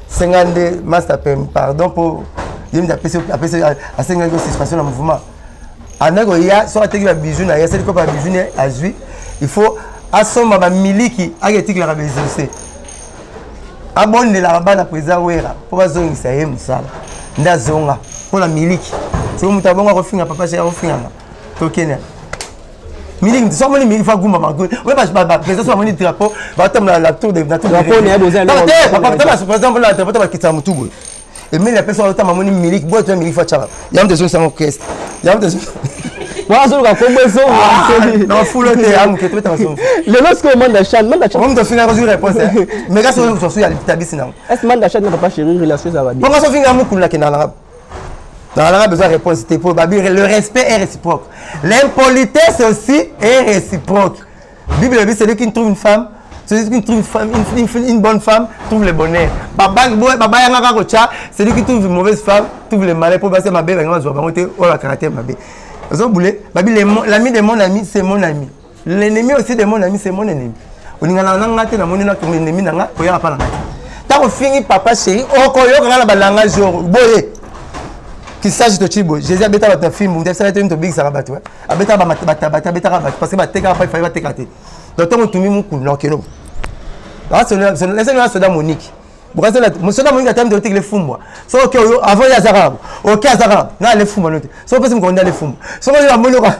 52 master pem pardon pour il y a à 5 suspension dans le mouvement. Anago ya so ateki ba bijou na ya c'est ko ba bijou ne azui il faut asoma ba miliki ageti la rabezose abonne la bana président wera pour bazongi sa ye musala ndazonga pour la miliki c'est comme mutabonga ko finga papa chéri ko finga to kenya miliki so moni miliki fa gumba mago we ba président so moni drapeau ba tam la tour de drapeau ne besoin papa par exemple la drapeau ba kitsa mutubu et mais la personne autant mamoni milique boîte de milique facha yam des gens orchestre yam des moi zo ka kombezo non full te am que tu attention le lorsque manda chan on te finir une réponse mais gars sont sur ya tabisi na est manda chan na papa chéri relation ça va bien pourquoi so finir mu kula kena la besoin réponse c'était pour babi le respect est réciproque l'impolitesse aussi est réciproque Bible dit celui qui trouve une femme celui qui trouve une bonne femme trouve le bonheur. Baba yanga kocha, celui qui trouve une mauvaise femme trouve le malheur. Pour passer ma belle, on va monter au caractère ma belle. Vous voulez, l'ami de mon ami, c'est mon ami. L'ennemi aussi de mon ami, c'est mon ennemi. On y a un angate na monina comme ennemi nanga, koya pas nanga. Tant qu'on finit papa chéri, on koyo kana ba langa jour boye. Qui sache de Chibo, Jésus abeta ba ta film, on devait être une big sarabatu. Abeta ba bata parce que ba teka pas il fallait ba tekate. Donc on tumi mu kuno keno. Ah, c'est le soda Monique. Pourquoi c'est le soda Monique a terminé de tirer les fumba. So ok, avant il y a Zarab. Ok, Zarab. Na les fumba noté. So parce qu'on a les fumba. So il y a monora.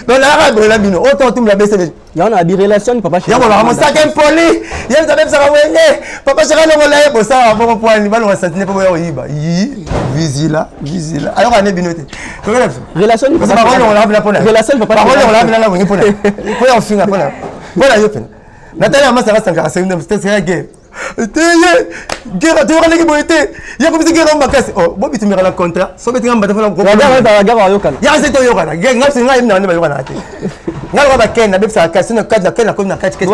Dans l'arabe la bino. Autant tout me la baisse. Il y a une relation papa chéri. Il y a mon sac impoli. Il y a même ça wenge. Papa chéri no la pour ça bon point il va nous sentir pour yiba. Yi visila. Alors on est binoté. Relation papa on l'a la pona. Relation papa. Parole on l'a la wenge pona. Pour on finir pona. Voilà yo pen. Nathalie Amasa reste encore c'est une guerre. Guerre tu vois les boité. Il y a comme si guerre en bacasse. Oh, bon tu me rends contrat. So betinga mbata fala ko. Regarde yokana. Ya c'est to yokana. Ngap singa imna ne yokana ate. Ngalo ba ken na bepsa ka sino kadna ken na ko na kati kesi.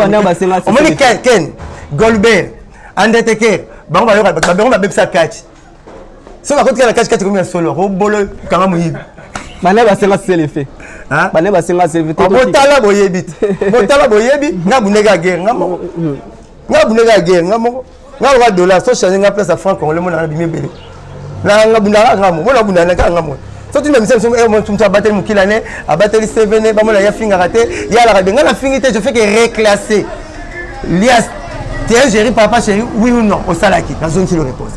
O moni ken Goldberg Undertaker. Ba ba yokana ba bepsa kati. So ba ko tika na kati ko mi solo. Ro bolo kanga mu yibi. Mané ba senga c'est l'effet. Hein? Mané ba senga c'est l'effet. Botala boyebi. Botala boyebi ngabunega guerre ngamo. Ngabunega guerre ngamo. nga ba dollar so changer nga place à franc congolais mon na bimé belé na nga bunda nga mo na bunda na nga mo so tu me mise mon tu abattre mon kilane abattre 7 ba mo na ya finga raté ya la nga na fingité je fais que reclasser lias t'es géré papa chéri oui ou non au salaki la zone qui le repose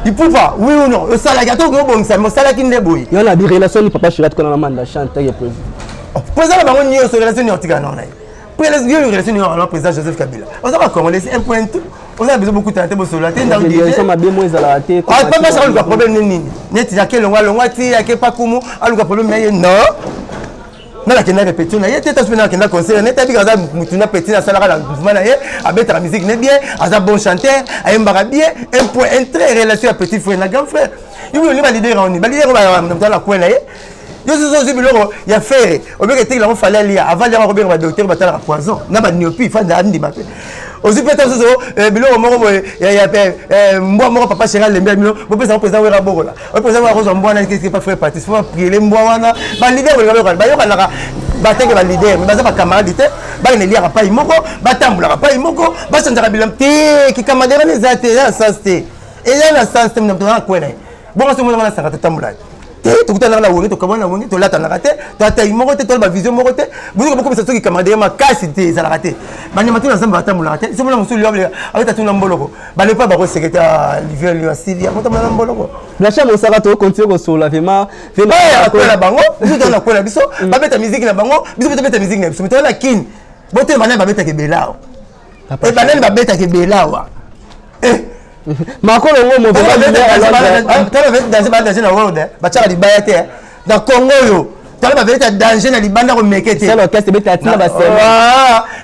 il peut pas oui ou non au salaki to go bon ça mo salaki ndeboyi yo na bi relation ni papa chéri to na manda chante que prévu président la bango ni so relation ni otika non na président relation ni le président Joseph Kabila on va comment laisser un point tout on a besoin beaucoup de temps pour cela t'es dans le direction ça m'a bien moins à la tête ah pas ça le problème ni net ya quel longa ti ya ke pas kumu alu ka problème mais non na la kena répéter na yete ta semaine kena concert net abi kaza mutuna petit na sala la mouvement na ye abeta la musique ne bien aza bon chanteur ayembaka bien un point un très relation à petit frère na grand frère il veut ni leader on ni leader ba na coin na ye yo so so biloko ya faire obeke te la fallait lire avant de robert ba docteur ba tala poison na ba myopie fa na andi ba aussi peut-être so biloko moko ya mbwa moko papa chéri lembe mino bo pesa président wera bokola o président wa rozo mbwa na qu'est-ce pas faire partie faut prier les mbwa wana ba leader ba yo kana ba teke ba leader mais ba za ba camarade te ba ne lire pas imoko ba tambula pas imoko ba sanja bilam te ki camarade les até ya sens te et ya na sens te na ko na bon so mo na sanga tambula tu as la wongi to kamana wongi to lata na raté to ata imoko te to ba vision moko te buzo beaucoup ça qui camarade ma casse te ça la raté ba ni matuna samba ta mula raté so mo musuli yoble avec ta tuna mboloko ba le pas ba ko secrétaire Livier lui asili ya mota na mboloko la chambre ça va to continuer ko so la vraiment vena ko la bango biso to na ko la biso ba beta musique na bango biso beta musique na biso to la kin bote manana ba beta ke belao e banana ba beta ke belao makolo ngo mo danger na world bataka libaya te na Congo yo tala ba veta danger na libanda ko mekete c'est l'orchestre beta tina ba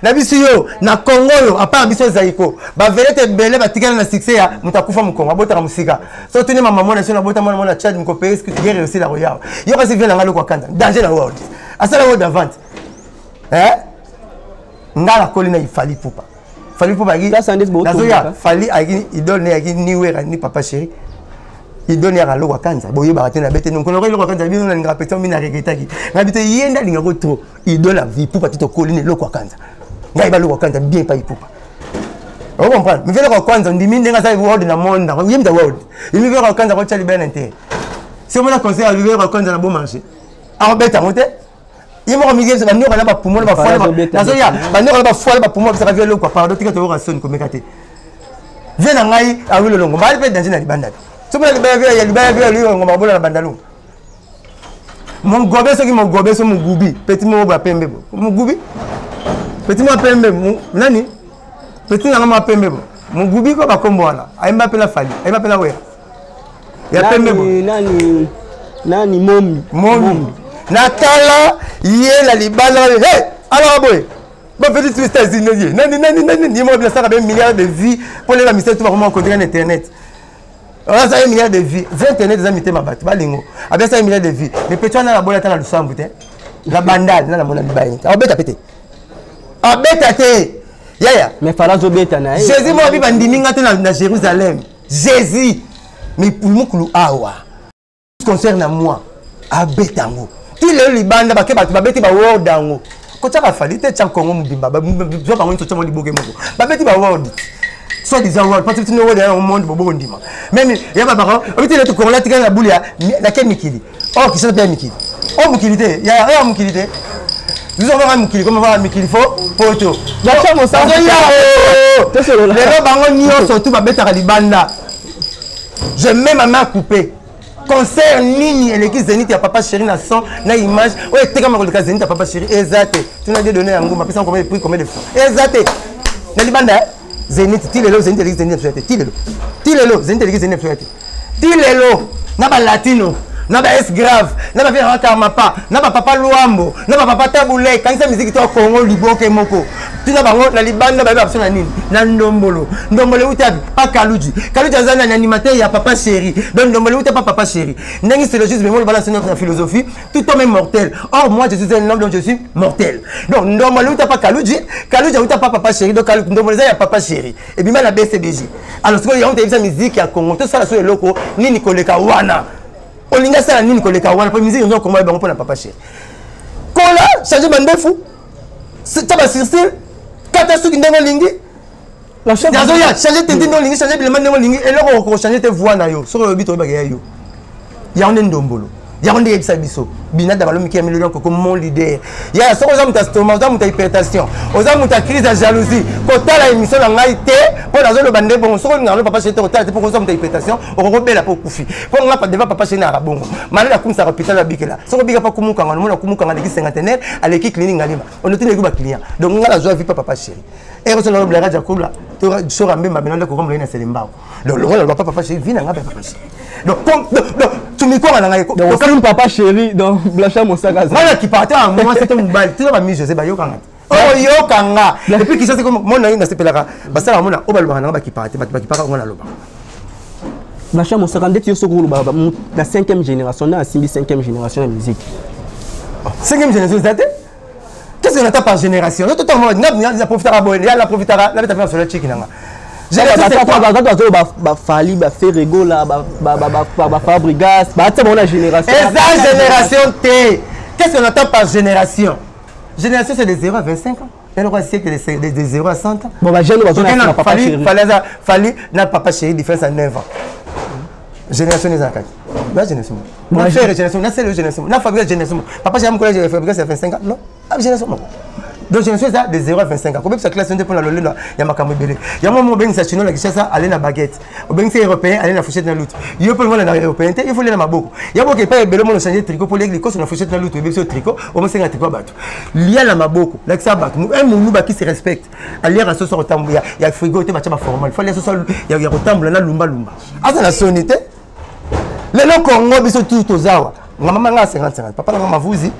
na biso yo na Congo yo apa biso zaiko ba velete bele batikana na succès ya mutakufa mukongo abotaka musika so tuni mama mona sona bota mona mona Chad mko pays que guerre aussi la royale yo kasi vient ngalo kwa kanda danger na world asala world avant ngala kolina ifali pupa fallait pour bagui fallait agi idole agi niwera ni papa chéri idole ya lo kanza boye barate na bete donc on aurait lo kanza bien na ngapeta mina regretaki ngabite yenda linga ko trop idole vie pour patito koline lo kanza ngai ba lo kanza bien pas ipupa on comprend mais vele ko kanza ndimi ndenga sa world na monde yem da world il veut ko kanza ko chali ben inter si on a conseil à vivre ko kanza na bon marché a beta monte il m'a remis ça nous on a pas pour moi pas foi na so ya ba nous on a pas foi pas pour moi ça va le quoi pardon tika to rason comme kate vient ngai a wilo longo ba pe danger na libanda so ba ya libaya lui on va bola na bandalo mon gobe so ki mon gobe so mon gubi petit mo ba pembe bo mon gubi petit mo pembe nani petit na ma pembe bo mon gubi ko ba kombo wana ai mba pe la fali ai mba pe la we ya pembe bo nani momi Natala, yé la libana, hey, alors boy, bon petit twist à zinoyer, nani, moi bien ça a milliards de vies pour les amis, tout vraiment contrôler internet. On ça un milliard de vies, 20 internet des amis ma batte, balingo, a bien ça un milliard de vies. Les petits on a la bonne dans le sang la bandade, na la mona libaye. A beta pété. A beta té. Ya. Mais farazo beta na. Jésus moi bi bandimi ngate na Jérusalem. Jésus. Mais pour mukulu awa. Concerne à moi. A betango. Ti le libanda ba ke ba beti ba world dango ko tsa ka fali te tsa Congo mudimba ba zo ba ngoni to tsa mo liboke moko ba beti ba world so disant world parce que no world au monde bobo ndima même ya ba ba obiti le to Congo la tika na bulia la ke mikili oh qui s'appelle mikili oh mikili te ya mikili te nous on va mikili comment va mikili fo poto la chamo ça le bango nyo surtout ba beta ka libanda je mets ma main coupée concert nini eleki Zénith ya papa chéri na son na image o eteka ma koleka Zénith ya papa chéri ezate tuna de donner yango mapesa combien de prix combien de fois ezate na libanda Zénith tilelo Zénith eleki Zénith fete tilelo Zénith eleki Zénith fete tilelo na ba latino na ba es grave na ba vient karma pa na ba papa Luambo na ba papa Tabule kanisa musique to Congo liboke moko tuna bango na libanda ba ba na nini na ndombolo utabi pa kaluji azana na animateur ya papa chéri donc ndombolo utabi pa papa chéri ndenge c'est le juste mais moi le balance notre philosophie tout homme est mortel or moi je suis un homme donc je suis mortel donc ndombolo utabi pa kaluji utabi pa papa chéri donc ndombolo ya papa chéri et bien la BCBJ alors ce que y a une musique ya Congo tout ça sur le loco nini koleka wana olinga sala nini koleka wana pour musique nzo Congo bango pour na papa chéri kola changer bandefu c'est pas sur kata suki ndenge lingi Nazoya changer tendine non lingi changer bilemande non lingi eloko ko changer te voix na yo so ko bito ba yo ya on ndombolo ya on de biso binada balomi ki améliorer ko mon leader ya so ko za muta stomac za muta hypertension oza muta crise de jalousie ko tala émission na ngai te po nazo le bande bon so ko ngalo papa chéri ko tala te po ko za muta hypertension o ko bela po kufi po nga pa deva papa chéri na rabongo mala la kumsa hôpital la bikela so ko bika pa kumuka ngalo mona kumuka ngalo ki cinquantenaire aleki clinique ngalima on était les clients donc ngala zo vie papa chéri et on se le blague à Koula tu sera même ma benande ko comme le na selimba donc le rôle papa chéri vient nga papa chéri donc tu me quoi na ngai ko film papa chéri donc Blanchard Mosaka voilà qui partait à moi c'était mon bal tu vas José Bayo kanga oh yo kanga et puis qui ça c'est comme mon na sepelaka basala mona o balwa na ba qui partait ba qui partait on a loba Blanchard Mosaka ndeti yo soko loba la 5e génération na simbi 5e génération de musique 5e génération c'est qu'est-ce qu'on attend par génération tout le monde n'a profitera bon il a la profitera la bête sur le chicken nanga Fali, Ferrego, Fabrigas, la génération. Et ça, génération T. Qu'est-ce qu'on attend par génération? Génération, c'est de 0 à 25 ans. Il y a un siècle de 0 à 100 ans. Bon, bah, jeune, Fali, n'a papa chéri, différence à 9 ans. Génération des Akaki. La génération. Moi, je génération, c'est le génération. La Fabrigas, génération. Papa chéri, mon collège, Fabrigas, c'est 25 ans. Non, génération. Donc je suis de 0 à 25 ans. Comme ça classe pour la lolé là, il y a ma camébélé. Il y a un moment où ça chino la ça aller na baguette. Au ben c'est européen aller na fourchette na lutte. Il faut le na européen, il faut aller na maboko. Il y a beaucoup pas belé mon changer tricot pour les cos na fourchette na lutte, il faut tricot, au moins c'est un tricot bateau. Il y a la maboko, là ça bat. Un mouluba qui se respecte. Aller à ce soir tambo, il y a frigo te matcha formal. Il faut aller ce soir il y a tambo na lumba. Ah ça la sonité. Les gens Congo biso tout aux awa. Maman nga 50 papa nga mavuzi.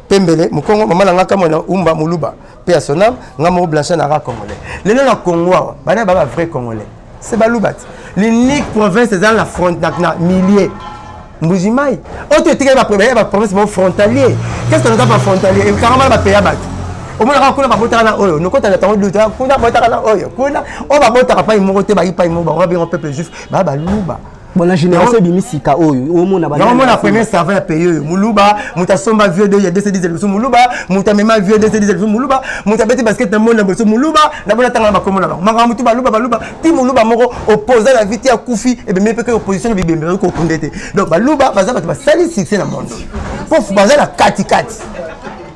Pembele, Mukongo, maman langa kama na umba muluba, pe sonam, nga mo Blanchard na ra congolais. Les gens na Congo, bana baba vrai congolais. C'est balubat. L'unique province c'est dans la frontière na milliers. Mbujimai. Autre tika ba province mo frontalier. Qu'est-ce qu'on entend par frontalier? Et carrément ba pays bat. Au moins la kuna ba botara na oyo, no kota na tango luta, kuna botara na oyo, kuna o ba botara pa imo te ba ipa imo ba bien peuple juif, ba baluba. Bon la génération bimisika oyo o mona ba la première savant à payer muluba muta somba vieux de il y a 210 muluba muta mema vieux de 210 muluba muta beti basket na mona boso muluba na bona tanga ba komona ba manga mutu baluba ti muluba moko opposé la vie ya kufi et bien pe opposition bi bembe ko kondete donc baluba baza ba sali succès na monde pour baza la katikati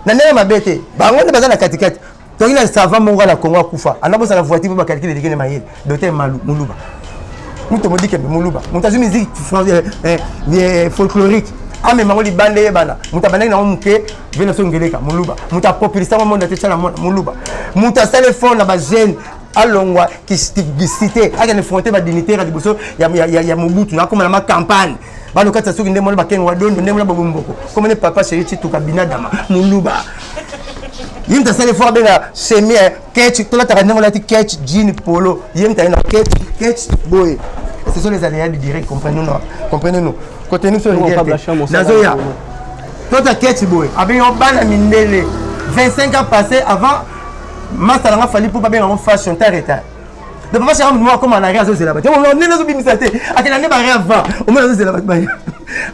na nene mabete ba ngone baza la katikati donc il a savant moko la Congo kufa anabo sa la voiture ba calculer de mayel docteur muluba. Nous te dit que Moulouba, nous avons musique folklorique. Ah mais Mangoli Bandé Bana, nous avons na muke Venezuela Ngeleka Moulouba. Nous avons population au monde de Tchala Moulouba. Nous avons téléphone na ba jeune alongwa qui cité a une frontière ba dignité ra diboso ya Mobutu na comme na campagne. Ba no katsa suki ndemo ba kenwa dondo ndemo na bomboko. Comme ne papa chéri tu kabina dama Moulouba. Il t'a salé fort de la chemise, ketch, tout là t'as regardé mon lati ketch, jean, polo, il t'a une ketch, boy. Ce sont les aléas du direct, comprenez-nous. Côté nous sur les Nazoya. Toi t'as ketch, boy. Avec un ban à Mindele, 25 ans passés avant, Master n'a fallu pour pas bien en fashion, t'as retard. De papa chéri moi comme en arrière c'est là-bas. On est dans une bimisate. À quelle année va rien avant? Au moins c'est là-bas.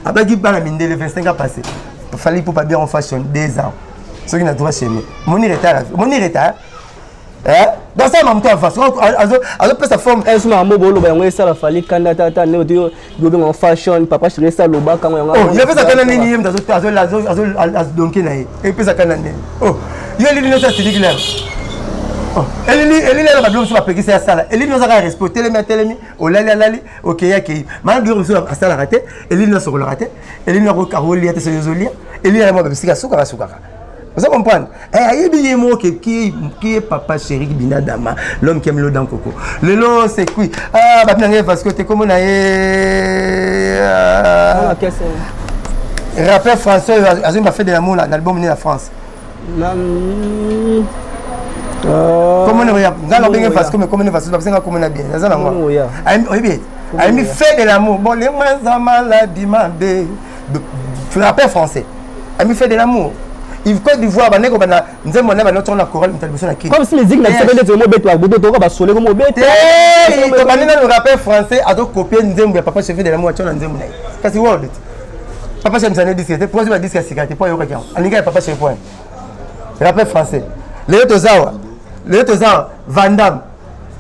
Après qui ban à Mindele, 25 ans passés. Il fallait pour pas bien en fashion 2 ans. Ce qui n'a pas chez nous. Mon retard. Dans ça, maman, tu as fait. Alors, sa forme. Est-ce que maman, on ça la fallait candidat en fashion, papa, je reste à l'oba quand on a. Oh, il a fait ça quand on est donc et puis ça quand on est. Oh, il y a l'île ça c'est clair. Oh, elle est là, sur la pékin, c'est ça là. Elle nous a respecté les métels, au lali, ok, ok. Maintenant, nous avons ça la raté, elle nous a raté, elle nous a recarolé, elle nous a lié, elle nous a dit, c'est soukara. Vous comprenez? Il y a un mot qui est papa chéri Binadama, l'homme qui aime le dent coco. Le lot c'est qui? Ah, parce que tu es comme on a rappeur français, il m'a fait de l'amour l'album de la France. Comment on regarde? Dans le parce que comment on va se passer comme on a bien. Il fait de l'amour. Bon, les moins maladie demandé. Rappeur français. Il fait de l'amour. Il Côte d'Ivoire, comme si les zignes n'avaient pas de mots bêtes, le rappeur français a copié Nzembe, papa chef de l'amour, parce que World. Papa chef de disque, pourquoi tu vas dire que c'est pas Yoka? Anika papa chef rappeur français. Les Tozawa, Van Damme,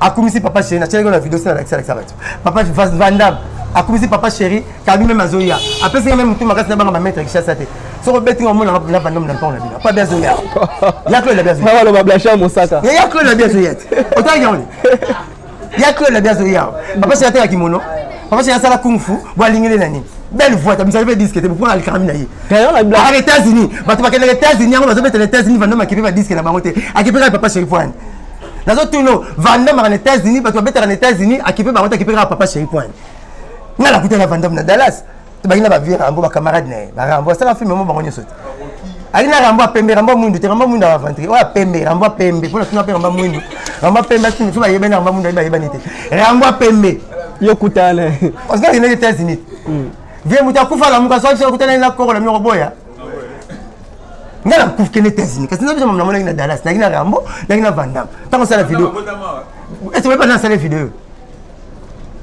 akumisi papa chéri na tiens la vidéo c'est la sabat papa Vandam akumisi papa chéri kabi même azoya après c'est même tout makasi na banga maître qui chasse tête so ko beti ngomona na Vandam na pas na bina pas bien zoya ya Claude la bien zoya ba blasha mosaka ya Claude la bien zoya autant gagne ya Claude la bien zoya papa chéri ta kimono papa chéri ça la kung fu boa lingile nani belle voix tu me savais disque tu pour aller caminer yi aux États-Unis ba tu va que les États-Unis on va se mettre les États-Unis Vandam qui va disque na bangote akipeka papa chéri point nazo tuno Vandam en États-Unis ba tu va mettre en États-Unis akipeka bangote akipeka papa chéri point na la kuta na Vandam na Dallas tu bagina ba vira ambo ba camarade ne ba rambo ça la film mo bango nyoso ali na rambo pembe rambo mundu te rambo mundu va ventrer wa pembe rambo pembe pour tuna rambo mundu rambo pembe tu ba yebena rambo mundu ba yebani te rambo pembe yo kutana on se gagne les États-Unis viens muta kufa la muka so kutana na koko la miro boya ngala kufike les États-Unis kasi na mona mona na Dallas na rambo na Vandam tant ça la vidéo est-ce que vous pas dans la vidéo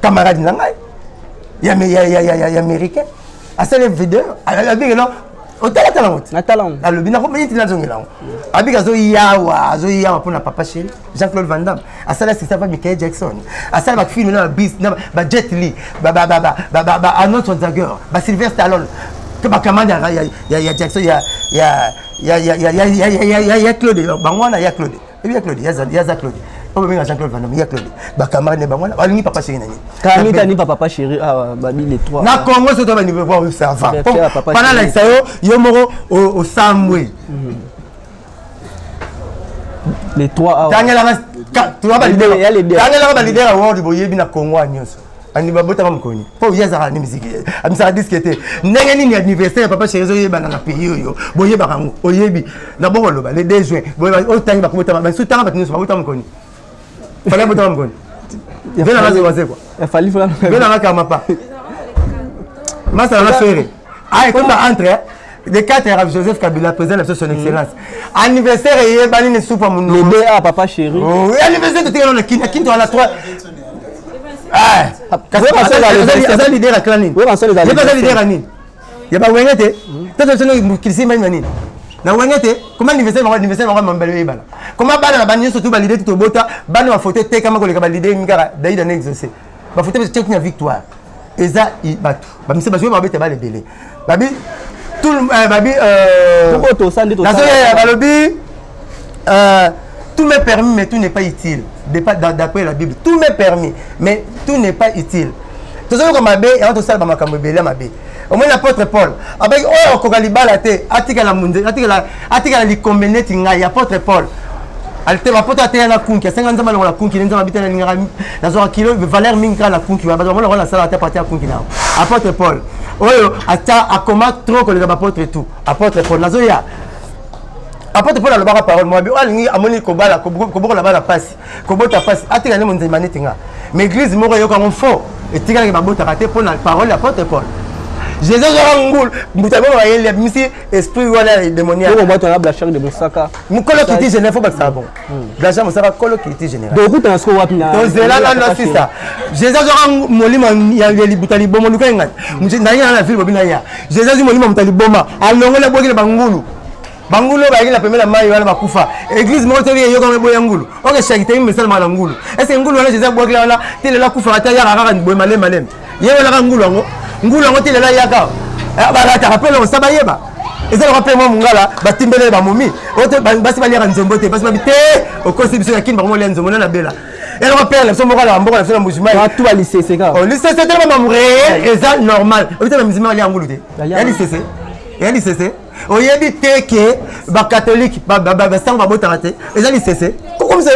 camarade nangai il y a américain à cette vidéo à big là au talent na talent à le bina ko mais tu na zongela a big azo yawa pour na papa chéri Jean-Claude Van Damme à ça là c'est ça va Michael Jackson à ça va film na bis na ba Jet Li ba Arnold Schwarzenegger ba Sylvester Stallone que ba kamanda il y a Jackson il y a Claude bangwana il y a Claude et bien Claude il y a Claude Comment Jean-Claude Van Damme, il y a Claude. Bah camarade ne bangwana, bah ni papa chéri nani. Kamita ni papa chéri ah bah les trois. Na Congo c'est toi niveau voir ça va. Pendant la sayo yo moro au Samwe. Les trois ah. Tangela tu vas valider. Tangela va valider à World Boyebi na Congo nyonso. Ani babota mamkoni. Po yeza ni musique. Amisa disquete. Ndenge nini anniversaire papa chéri zo yeba na pays yo. Boyeba kango. Oyebi. Na bongo loba le 2 juin. Boyeba o tangi ba komota ba su tanga ba nyonso ba bota mamkoni. Fallait botter mon il fallait la quoi il fallait faire la camapa ma ça la faire ah écoute entre de 4 heures Joseph Kabila président de son excellence anniversaire et bani ne soupe mon le BA papa chéri oh anniversaire de télé on a kinto à la 3 ah ça leader à clan oui on sait les pas leader à ni il y a pas wengete tout ce que kilisi même ni na wengete comment anniversaire va m'embellir bala comment bana na banyo surtout valider tout bota bana va photo te kama ko le valider ngara daida na exaucer ba photo be check na victoire eza batu ba mise ba jouer ba bete ba le délai babi tout babi tout ça ndito ça ba lobi tout m'est permis mais tout n'est pas utile d'après la Bible tout m'est permis mais tout n'est pas utile tout ça comme abe et on to sala ba makambo belé mabe au moins l'apôtre Paul avec oh kokalibala te atika la munde atika la likombeneti ngai apôtre Paul alte apôtre ate na kunki 50 ans la kunki nza mabita na ngara na zo kilo valeur minka la kunki ba ba la sala ate partir kunki na apôtre Paul oyo ata akoma trop ko le apôtre tout apôtre Paul na zo ya apôtre Paul alobaka parole moi bi alingi amoni ko bala ko boko la bala passe ko bota passe atika ne munze maneti nga mais église moko yo ka fort et tika ke ba bota raté pour la parole apôtre Paul Jésus a un goût, vous savez, il y a un esprit démoniaque. On va la blague de Moussaka. Mon colo qui dit général, il faut pas que ça bon. Blague Moussaka, colo qui dit général. Donc, vous avez ce qu'on va faire. Donc, c'est là, c'est ça. Jésus a un molima, il y a des boutali bomba, nous gagnons. Nous n'ayons la ville, Bobinaya. Jésus a un molima, boutali bomba. Alors, on a beau que le bangulu. Bangulu, il a permis la maille, il va la koufa. Église, moi, il y a un boyangulu. On a charité, mais c'est le malangulu. Est-ce que ngulu, Jésus a beau que là, il est là, koufa, il y a un boy malem malem. Il y a un ngulu. Ngulu ngote lela yaka ba ta rappelle on sabayeba ezala rappelle moi mungala batimbele ba momi oto basi ba lira nzombo te basi ba bité au kosi biso yakini ba mo le nzombo na bela et on rappelle so mo kala mboko na fela mujuma tout va lycée c'est ça oh lycée c'est tellement mamré eza normal obita ba muzima ali ngulu te ya lycée o yebi teke ba catholique ba sang ba bota te eza lycée comme ça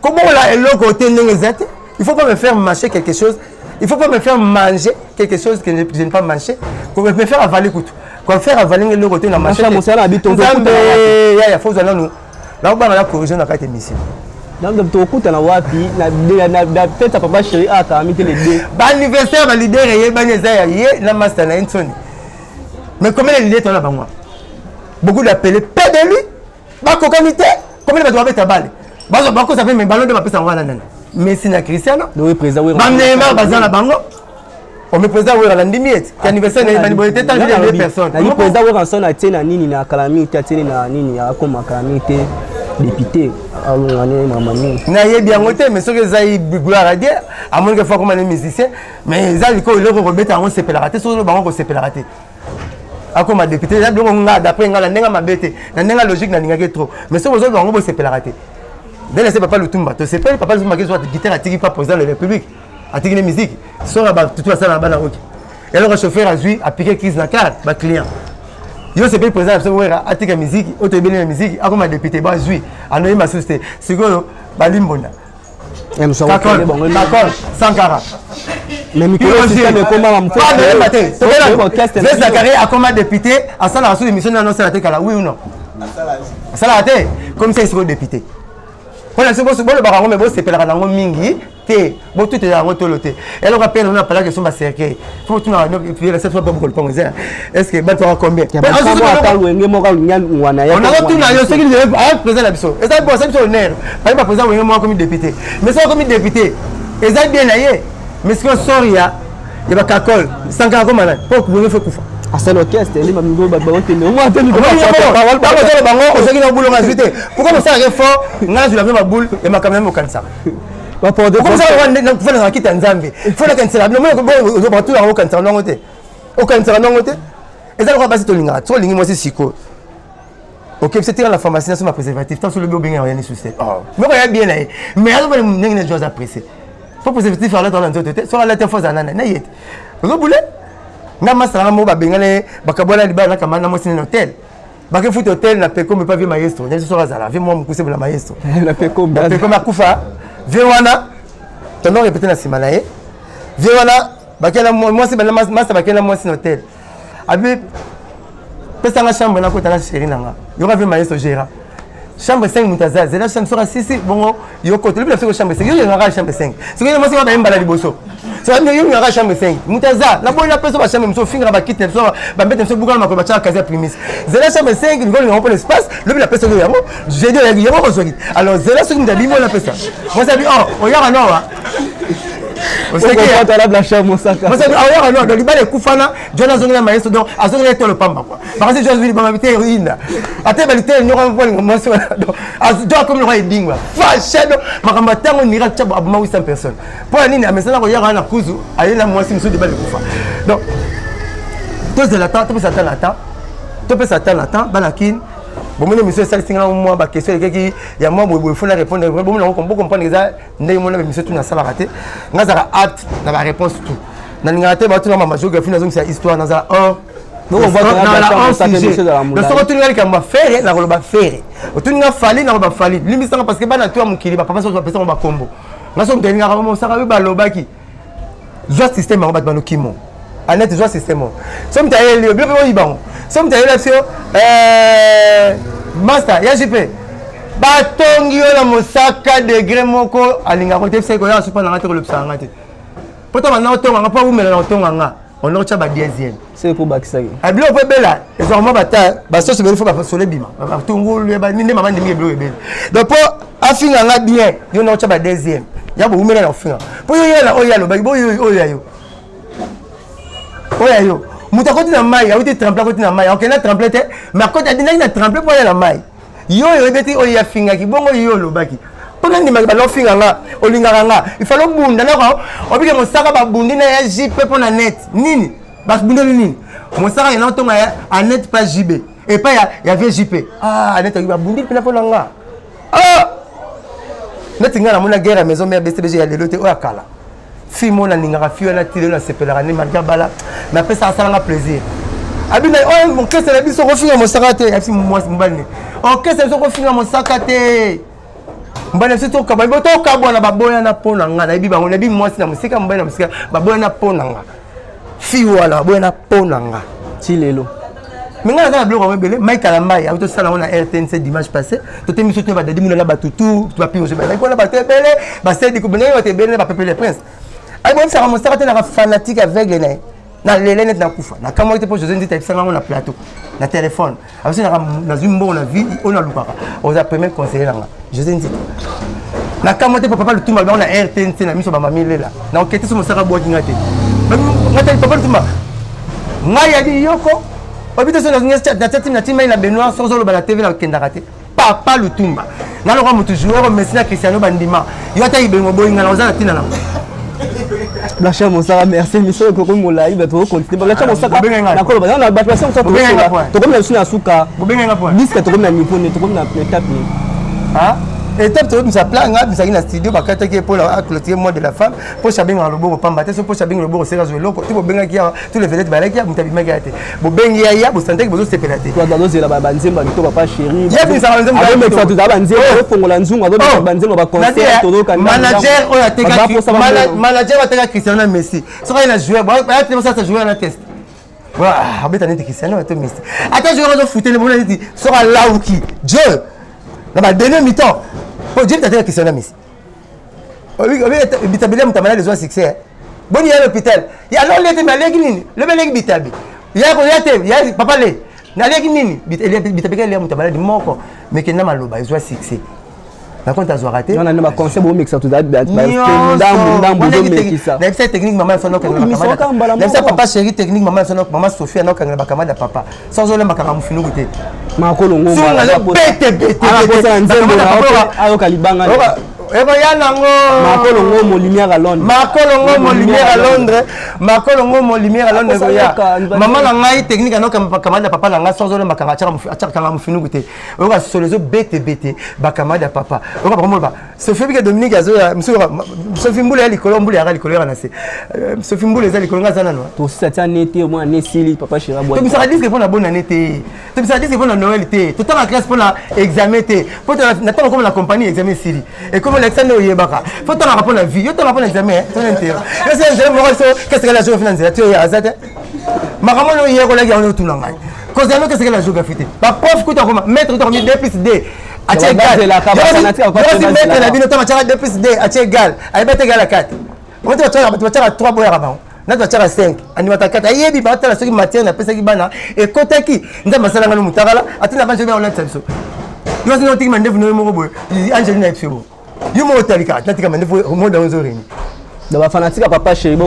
comment la eloko te ngezate il faut pas me faire mâcher quelque chose. Il ne faut pas me faire manger quelque chose que je n'ai pas mangé. Qu'on me faire avaler tout. Qu'on me faire avaler le côté de la machine. Il faut que nous. Là, on va la corriger dans cette émission. Donc, tu as écouté la wapi, la fête à papa chéri, ah, tu as mis les deux. L'anniversaire va l'idée, il y a master na Insoni. Mais comment l'idée est là-bas, moi? Beaucoup d'appelés, pas de lui. Bah, comité, comment il va doit mettre à balle? Bah, ça fait mes ballons de ma piste en rwanda. Messi na Cristiano. Oui, président. Neymar bazan la bango. On me président oui la ndimiet. Anniversaire na bonité tant de personnes. Na président oui ranson na tena nini na calamité tena na nini ya comme calamité. député alongani mamani na yebi yango te mais soki ezai gloire à Dieu amoni ke fois comme les musiciens mais ezali ko iloko kobeta yango sepelaka te soki bango kosepelaka te akoma député ya biloko nga d'après nga na ndenga mabete na ndenga logique na ningaki trop mais soki ozobi bango bosepelaka te dès laisser papa Lutumba to sepeli papa Lutumba ke soit guitare atiki pas président de la République atiki les musique sora ba tout ça na bana oki et alors le chauffeur a joué a piqué crise na carte ba client yo c'est pas président ça wera atika musique auto bien la musique akoma député ba joué anoyi ma société sikoyo ba limbona d'accord Sankara mais Mikolo système est comment on fait Zakari a comme député à ça la sous émission non ça la tête oui ou non ça la tête comme ça il sera député pour la seconde le baron mais bon c'est pas la mingi té bon tout est en rotoloté et alors rappelle on a parlé que son cercueil faut tout na puis la cette fois pas beaucoup le penser est-ce que ba toi combien on a tout na yo ce qui est président la biso et ça bon ça c'est honneur pas président oui moi comme député mais ça comme député et ça bien aillé mais ce que soria il va kakol 5 ans comme là pour vous faire kufa à c'est l'orchestre les mambo ba on te moi te nous ba bango ozaki na boulot ngazité pourquoi ça est fort ngazu la même boule et ma quand même au cancer pas pour comme ça on na faut na kita nzambe faut na cancer mais moi ko ba tout au cancer non côté au cancer non côté et ça le passer to linga to lingi moi c'est siko OK c'était la formation sur ma préservatif tant sur le bien rien sous tête mais quand il y a bien là mais alors on n'est pas apprécier faut préservatif faire là dans l'autre tête sur la tête faut zanana na yet le boulet na masala mo ba bengale bakabona libala kama na mosine hôtel bake foot hôtel na peko me pas vie maestro nyaso so razala vie moi mukuse na maestro na peko makufa vie wana tono répéter na simana e vie wana bakela moi c'est bana masa bakela mosine hôtel abi pesa nga chambre na kota na chérie nanga yoka vie maestro gérant chambre 5 mutaza zela chambre sera 6 bongo yo côté le plus chambre 5 yo nga chambre 5 c'est que moi c'est ba mbala liboso ça veut dire nga chambre 5 mutaza la bonne la personne ba chambre mso fingra ba quitte so ba mettre mso bukala mako ba cha casa primis zela chambre 5 ngol nga pour l'espace le la personne yo j'ai dit yo ko so alors zela so ndabi mo la personne moi ça dit oh ya no wa on sait que tu as la chambre Mosaka moi ça dit ah non donc libale kufana jona zonga maestro donc azonga to le pamba quoi parce que je vais ba mabité ruine ate balite nyoko mo moi donc donc comme le roi bingwa fashado makamba tango nira tchabo abuma 800 personnes pour nini amesana ko yaka na kuzu ayena moi si mso de bale kufa donc tous de la temps tout ça attend la temps balakin bon mon monsieur ça singa moi ba question qui ya moi bo faut la répondre bon on comprendre ça ndé mon monsieur tout na sala raté ngazaka apte na ba réponse tout na ngate ba tout na ma géographie na zongi sa histoire na za or donc on voit dans la sujet le soko tout ngali kamba faire na koloba faire tout nga fali na ba fali limisanga parce que bana toi mukili ba papa so ba pesa ba kombo ngaso ndenga ka mo saka ba lobaki zo système ba ba no kimo anet zo système so mtaye le bien bien ibango so mtaye la sio master ya JP batongi yo na mosaka degré moko alinga ko te seko ya super na ngate ko lepsa ngate poto na otonga nga pa umela na otonga nga on a ba deuxième c'est pour bakisaki abilo pe bela ezormo bata ba so se be faut ba sole bima ba tungulu ba ni mama ndimi ebilo ebele donc po afinga nga bien yo na ba deuxième ya bo umela na ofinga po yo yela o yalo ba bo yo yo muta koti na mai awiti tremple koti na mai ok na tremple te mais koti adina na tremple po ya na mai yo ebeti o ya finga ki bongo yo lobaki pona ndima ba lo finga nga olinga nga il faut lo bunda na ko obike mosaka ba bundi na ya JP pona net nini ba bunda nini mosaka ina otonga ya net pas JB et pas ya VJP net ba bundi pena pona nga net nga na mona guerre maison mère BCBG ya lelote o akala fi mona ninga fi na tile na sepelera ni marga bala mais après ça ça nga plaisir abina mon kese la biso ko finga mosaka te afi moi mbane o kese so ko finga mosaka te mbane se to ka ba to ka bona baboya na pona nga na biba ngona bi moi na musika mbane na musika baboya na pona nga fi wala baboya na pona nga ti lelo minga na bloko mebele Mike Alamai auto sala on a RTNC dimanche passé to te miso te ba dadi muna na batutu tu ba pi je ba ko na ba te bele ba se di ko bene te bele ba pepe les princes ay bon ça mosaka te na fanatique aveugle na lele net na kufa na kama te po José ndita ifanga na plateau na téléphone avec na zumbo na vie on a lukaka on a premier conseiller là José ndita na kama te papa le tumba na RTNC na miso ba mamile là na okete so mosaka boki ngate ngate papa le tumba ngaya di yoko obite so na tati na tima ina Benoît so zo lo ba la TV na kendaka te Papa Lutumba. Dans le roi joueur Messina Cristiano Bandima. Il y a des boyinga na ozana tina na. Blacha Monsara merci monsieur ko ko molai ba to continuer Blacha Monsara na ko ba na ba person so to comme la suna suka bobenga point disque to comme na nipone to comme na étape ni ah étape to nous appela nga bisaki na studio bakata ki pour la clôturer mois de la femme pour sabenga lobo pamba te so pour sabenga lobo sera zo loko to bobenga ki tous les vedettes balaki ya mutabi magate bobenga ya bo santé bo sepelate to da dozela ba banzemba to papa chéri ya bisa banzemba ba mexa to da banzemba ko fongola nzungu ba banzemba ba concert to do kan manager o ya teka manager wa teka Cristiano Messi so ka ina joueur ba te ça joueur na test wa habita neti Cristiano to Messi ata joueur zo fouter le monde neti so ka lauki Dieu na ba dernier mi-temps pour dire que Cristiano Messi oui bitabile mutamana les succès boni ya l'hôpital ya alors les malegi nini le malegi bitabi ya ko ya papa le na legi nini bitabile le mutamana di moko mais que na maloba ils ont succès na compte azwa raté non na concept bo mixa to da ndambo do mekisa na cette technique maman sono kanga na cette papa chéri technique maman sono maman Sophia na kanga bakamada papa sans ole makanga mufinu gute makolo ngoma ala bete ayo kalibanga eko ya nango makolo ngomo lumière à Londres makolo ngomo lumière à Londres ya maman na ngai technique na bakamada papa na nga sans ole makanga achaka mufinu gute oka solozo bete bakamada papa oka ba Sophie bika Dominique azo ya Sophie mbule ya likolo ya na se Sophie mbule za likolo nga zana no to sata nete moi nesili papa chéri boy to bisa disque pour na bonne année te to bisa disque pour na Noël te to ta classe pour na examen te pour na ta comme la compagnie examen siri et comme Alexandre Oyebaka faut ta rapport la vie yo ta rapport examen ton intérêt c'est un moi qu'est-ce que la géographie tu ya azate makamo no yeko la on tout ngai cause no qu'est-ce que la géographie ba prof ko ta comme maître to 2 + 2 atie égal mettre la bino to matcha 2 + 2 atie égal ay bete égal à 4 on te va 3 boya avant na tu vas 5 animata 4 ayebi ba ta la soki matière na pesa ki bana e kotaki nda masala ngalo mutakala atina banjo be on l'a tsenso yo sino tiki mandevu no mo boy Angelina Epsebo yo mo talika atika mandevu mo da onzo reni da ba fanatique papa chéri bo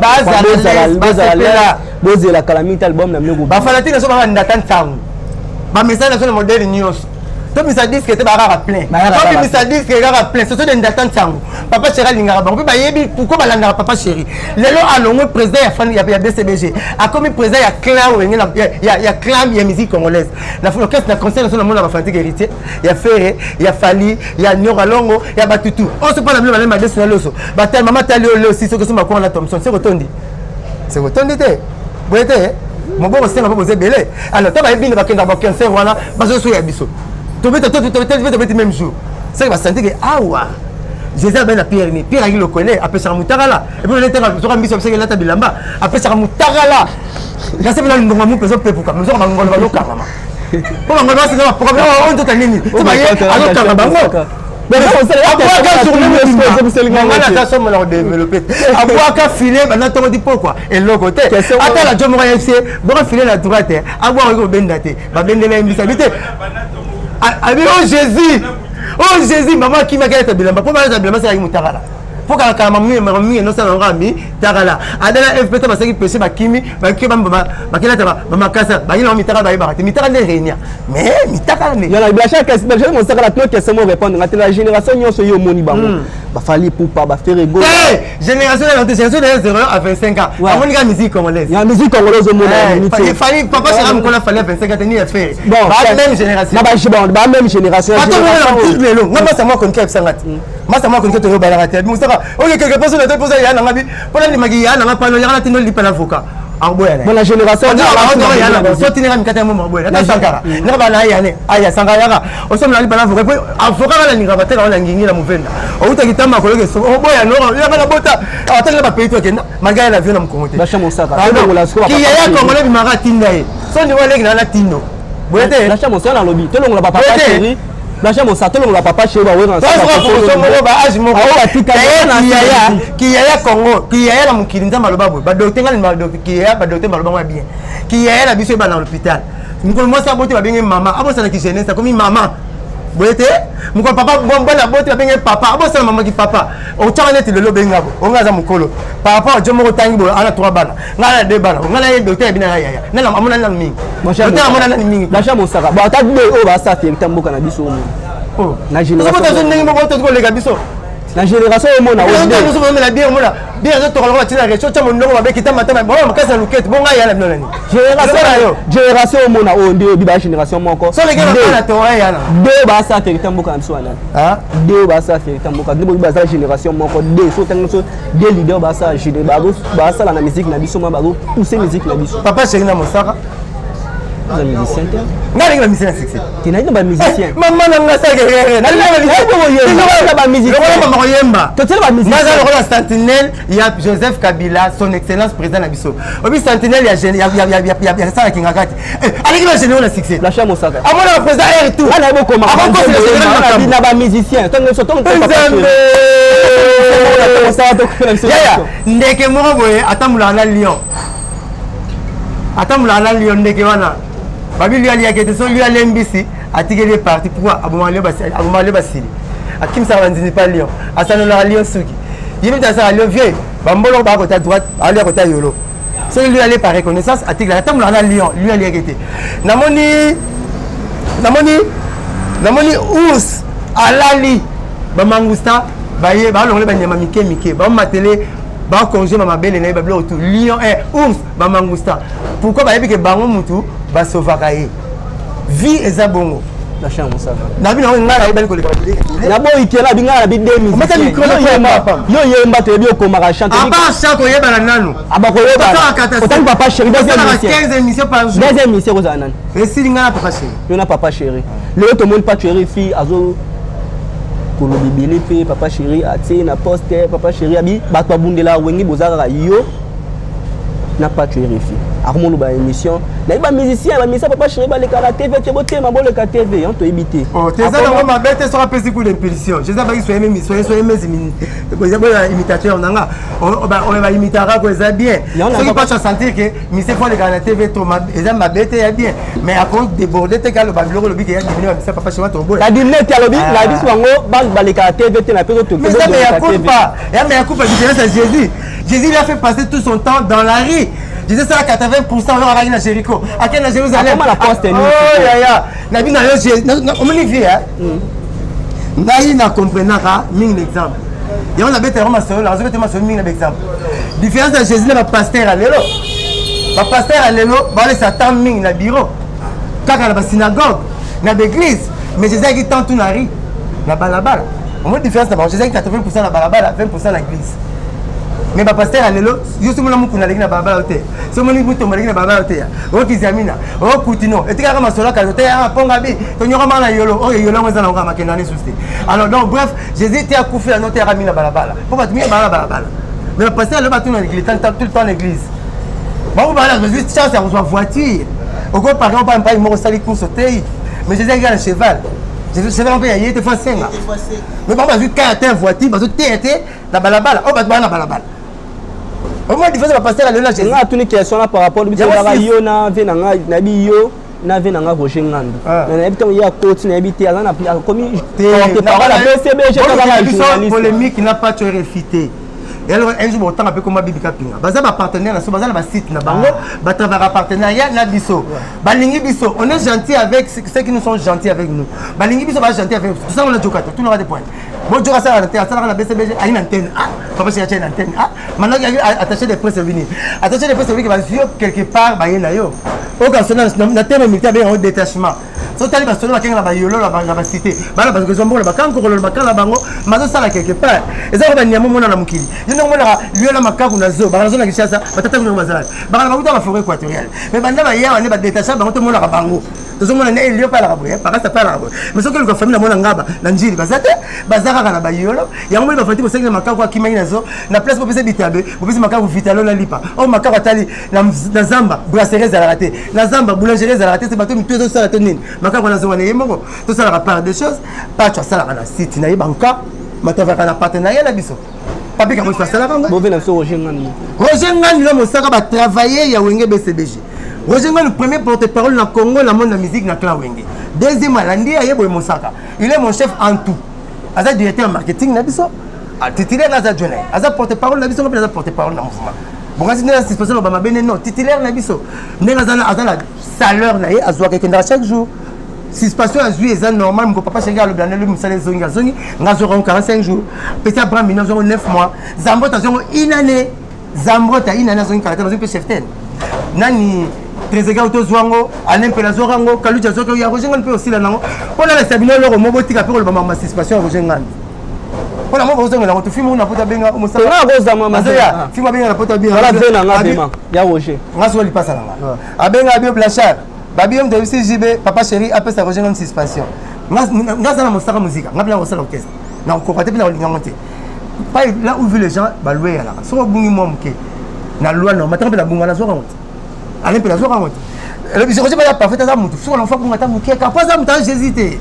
la calamité album na mego ba fanatique so ba ndata ntangu ba message na so modèle news to misa disque te ba ra plein to misa disque ra plein ce sont des ndata ntangu papa chéri lingara ba ba yebi pourquoi ba landa papa chéri lelo alongo président ya fan ya BCBG a comme président ya clan ya clan ya musique congolaise na orchestre na concert sur le monde ba fanatique héritier ya Ferré ya Fali ya Nyoralongo ya Batutu on se parle même ma destination loso ba tel maman tali le aussi ce que ma ko na Thompson c'est rotondi te boete mon bon c'est pas posé belé alors toi ba yebi na ba kenda ba concert wana ba so ya biso to même jour c'est va sentir que awa Jésus ben la Pierre ni Pierre il le connaît après ça mutakala et puis on était sur un biso c'est là ta bilamba après ça mutakala là c'est là ndonga mu peso pepuka nous on va ngolo loka mama pour ngolo c'est pas problème on doit nini tu vas alors kanga bango mais on sait après sur le on a ça somme leur développer avoir filer maintenant to dit pourquoi et le côté attends la Jomora FC bon filer la droite avoir ko bendate ba bendela imbisabité oh Jésus maman qui m'a gagné ta bilamba pour ma bilamba c'est avec mutakala pour que la mamie non ça n'aura mis takala adala FPT ba saki péché ba kimi ba kiba ba kila ta ba kasa ba ina mitaka ba iba mitaka ne réunion mais mitaka ne yana bila chaque question mon sakala to question mo répondre ngati la génération nyonso yo moni bango ba fali poupa ba faire ego génération de 0 à 25 ans amoni ka musique congolaise ya musique congolaise mo na il fallait papa c'est comme qu'on a fallu 25 ans tenir faire ba même génération ba même génération ngaba ça moi qu'on kep sangati masa moi qu'on to yo balanga te musaka oye quelque chose na te poser ya na ngabi pona ni magi ya na pano ya na tino lipa na avocat arboya la génération so tinera mikata mo arboya na sankara na ba na ya ne aya sankara ya o so na lipa na avocat avocat na ninga batela na ngingi na muvenda o uta kitamba ko leke so boya no ya na bota atanga ba peito kenda magaya na viona mkongote basha mosaka ki ya kongole bi mara tinda e so ni wale na tino boyete basha mosaka na lobi to longola papa chéri Blacha Monsara la papa chez wa wena qui yaya Congo qui yaya la mukilinza maloba bo ba docteur ngani ba docteur qui yaya ba docteur maloba bien qui yaya la biso ba dans l'hôpital ngolo mo sa bote ba bengi mama abo sana ki jeunesse comme maman boyete muko papa bomba la bote ba bengi papa abo sana mama ki papa o tanga net le lo benga bo o ngaza mukolo papa jomo ko tangi bo ana 3 bana ngala 2 bana ngala ye docteur bina yaya na la amona na mingi docteur amona na mingi Blacha Monsara ba ta be o ba sa fi ntamboka na biso mo oh na génération la génération au monde la bière mona bière to kolonga tina recho cha mondongo ba bekita matama bon makasa lukete bon ngaya la nonani génération au monde o ndio bi ba génération moko so les gars na to yana deux ba sa terita mboka amso ana ah deux ba sa terita mboka ndio ba sa génération moko deux so tango so deux leaders ba sa jide ba sa la musique na biso ma ba pousser musique na biso papa chéri na mosaka les musiciens nani la musicien succès tu n'as pas musicien maman na ngasa guerre nani la musicien maman koyemba tu sais pas musicien na la sentinelle il y a Joseph Kabila son excellence président na biso obi sentinelle il y a ça kinga kati allez la génération na succès la chambre saka amona président air tout ana ebo koma avant que na ba musicien tango so tango ndeke moko boye atamula na Lyon ndeke wana babi lui ali akete so lui ali mbisi atikeli parti pourquoi abomale basili akimsa bandini pas Lyon asano la Lyon suki yimi tasa Lyon vieux bambolo ba côté droite ali côté yolo so lui ali par reconnaissance atikeli atamula na Lyon lui ali akete namoni ous alali bamangusta baye ba longole banyama mike ba matele ba congé mama belle na bablo tout Lyon ous bamangusta pourquoi ba yebi ke bango mutu ba sovakaye vie eza bongo la chambre ça na bi na ngala ibali ko le na bo ikela bi ngala bi 2000 mata micro yo yemba te bi ko mara chanter aba chako yeba na nanu aba ko yeba autant papa chéri deuxième émission par jour deuxième émission ko za nan et si ngala papa chéri yo na papa chéri le autre monde pas chéri fille azo ko lo bibeli pe papa chéri ati na poster papa chéri abi ba to bundela wengi bozaka yo n'a pas tué Réfi. Armand Louba émission. N'a pas musicien, la musicien papa chéri ba le kala TV, tu boté ma le ka TV, on te éviter. Oh, t'es ça dans ma bête sera pesé coup d'impulsion. Je sais pas qui soyez mes imitateurs nanga. On va imiter quoi ça bien. Ce qui pas sentir que musicien faut le kala TV to ma ma bête est bien. Mais à cause déborder t'es le bablo le big ya diminuer musicien papa chéri to beau. La diminuer tu le big, la dis wango ba le kala TV te na pe to. Mais ça mais ya coupe pas. Ya mais ya coupe différence à Jésus. Jésus il a fait passer tout son temps dans la rue. Je disais ça à 80%, on va aller à Jéricho. À quel Jérusalem? Comment la poste est nue? Oh, ya. Nabi na yo, on me dit hein. Naï na comprendre ming exemple. Et on a bête vraiment sur la réseau tellement sur ming exemple. Différence de Jésus na pasteur à l'élo. Ba pasteur à l'élo, ba les satan ming na bureau. Kaka na synagogue, na l'église, mais Jésus qui tente tout na ri, na balabala. On voit différence de Jésus qui 80% na balabala, 20% na l'église. Mais ba pasteur alelo juste mon amour kuna lekina baba hotel so moni muto malekina baba hotel o kizamina o kutino etika kama sola ka hotel ya ponga bi to nyoko mana yolo o yolo ngeza na ngama kenani suste alors donc bref Jésus était accouché à notre ramina balabala pourquoi tu mets balabala mais le pasteur le bâton dans l'église tout le temps l'église bon voilà juste chance à reçoit voiture au quoi par exemple pas mo sali course hotel mais Jésus a un cheval Jésus cheval on peut y était fois 5 mais pas juste quand voiture parce que t'es la balabala o ba na balabala. Comment tu fais ça passer à l'élo Jésus? On a toutes les questions là par rapport au yo na venanga na bi yo na venanga Roger Ngando. Na habité il y a côté na habité là na commis porte parole à BCB je suis journaliste. Polémique n'a pas tué réfuté. Et alors un jour autant un peu comme Bibi Kapinga. Baza ba partenaire na so baza na site na bango, ba travailler partenariat na biso. Balingi biso, on est gentil avec ceux qui nous sont gentils avec nous. Balingi biso ba gentil avec tout ça on a jokato, tout le monde a des points. Bon jour ça la BCBG a une antenne. Ah, papa c'est une antenne. Ah, maintenant il y a attaché des presse venir. Attaché des presse venir qui va suivre quelque part ba yena yo. Au garçon na terme militaire bien en détachement. So tali ba solo ba kenga ba yolo la ba cité. Ba parce que zombo la ba kan ko le ba kan la bango, mazo sala quelque part. Et ça ba nyamo mona na mukili. Yendo mona lui la makaku na zo, ba zo na kishasa, ba tata ngo mazala. Ba ba kuta ba forêt équatoriale. Mais banda ba ya ne ba détacher ba to mona ka bango. To zo mona ne lieu pas la raboué, pas ça pas la raboué. Mais ce que le famille na mona ngaba na njili ba zate, ba zaka na ba yolo. Yango ba fati ko senga makaku akimaki na zo, na place ko pese bitabe, ko pese makaku vitalo na lipa. O makaku atali na zamba, brasserie za raté. Na zamba boulangerie za raté, c'est bato mi tout ça la tonine. Makaku na zo wana yemoko. Tout ça la part des choses, pas tu ça la site na yibanka, matava kana partenariat na biso. Papi comment ça la banga? Bon venez sur Roger Ngando. Roger Ngando là mon saka ba travailler ya Wenge BCBG. Roger Ngando le premier porte-parole dans Congo la monde de la musique na clan Wenge. Deuxième Alandi ya yebo Mosaka. Il est mon chef en tout. Aza directeur marketing na biso. A titulaire na za journée. Aza porte-parole na biso ko aza porte-parole na mouvement. Bon kasi na disposition ba mabene non titulaire na biso. Ndenga za la salaire na ye azwa quelqu'un chaque jour. suspension à jouer est normal. Mon papa chéri a le blané le musale zongi zongi. Ngazoro 45 jours. Petit Abraham minazoro 9 mois. Zambota zongo une année. Zambota une année zongi caractère zongi cheftain. Nani Trezega auto zwango, anem pela zorango, kaluja zoko ya rojenga pe aussi la nango. On a la sabino le mobotika pe le mama suspension rojenga. On a mo bozonga na to film on a pota benga mo sa. Na roza mama ya. Film benga na pota benga. Wala vena nga bema. Ya roger. Ngaso li pasa nga. Abenga bio Blanchard. Babi on de JB papa chéri après sa rojenga une suspension. Ngaza na mosaka musique. Ngabla ko sala orchestre. Na ko pate pela linga monter. Pas là où vu les gens ba louer là. So bungi momke. Na loi non, maintenant pe la bunga na zorango. Allez, puis la soirée, le bisou, je vais pas faire ça, sur l'enfant pour m'attendre, qui est capable de m'attendre, j'hésitais.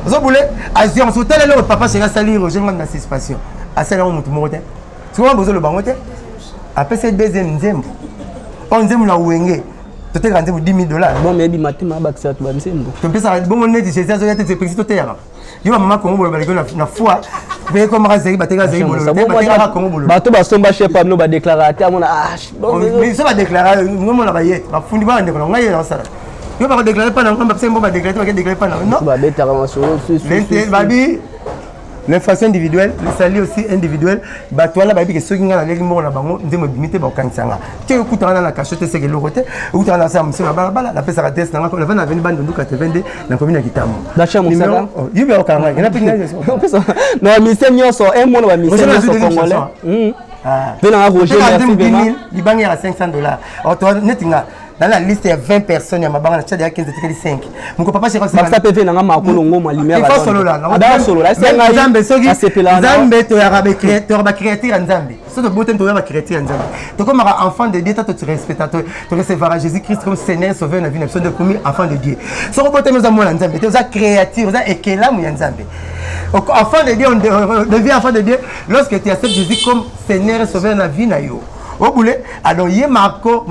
Vous voulez, à ce moment, le papa sera sali, je vais m'assister patient. À ce moment, tout le monde. Tu vois, besoin de bangote. Après cette deuxième, on dit, on a ouengé. Tu t'es rendu pour $10,000. Bon, mais il m'a dit, ma bague, ça, tu vas me dire. Tu peux savoir, bon, on est dit, j'ai déjà été précis tout terrain. Il va maman Congo na foi mais comme Razeri batega Razeri batega Congo bato basomba chef pamno ba déclarer ata mona mais ça va déclarer ngomona na baye ba fundi ba ndeko ngai na sala yo ba déclarer pas na ngamba psembo ba déclarer pas non ba beta ramasho babi l'infraction individuelle le salut aussi individuel bato wana babi ke soki ngana leki moko na bango ndemo bimite ba kansanga te okutana na cachette seke lokote okutana na sa mse na bala na pesa ka test na ngako na veni bando nduka 22 na commune ya Kitambo dacha musaka yibe okanga ina pinga no mise nyoso mona ba mise nyoso congolais vena roger merci vraiment libangi ya $500 auto netinga dans la liste il y a 20 personnes ya mabanga na tchad ya 15 tekeli 5 mon papa chéri ça peut venir na makolo ngoma lumière ba solo là solo là c'est ngai soki Nzambe to ya ba créateur ba créateur Nzambe so to boten to ya ba créateur Nzambe to comme enfant de Dieu to tu respectes to recevoir Jésus Christ comme Seigneur sauveur na vie na de comme enfant de Dieu so ko boten nous amona Nzambe to za créature za ekela mu ya Nzambe enfant de Dieu on devient enfant de Dieu lorsque tu acceptes Jésus comme Seigneur et sauveur na vie na yo. Au boulet, alors il y a Marco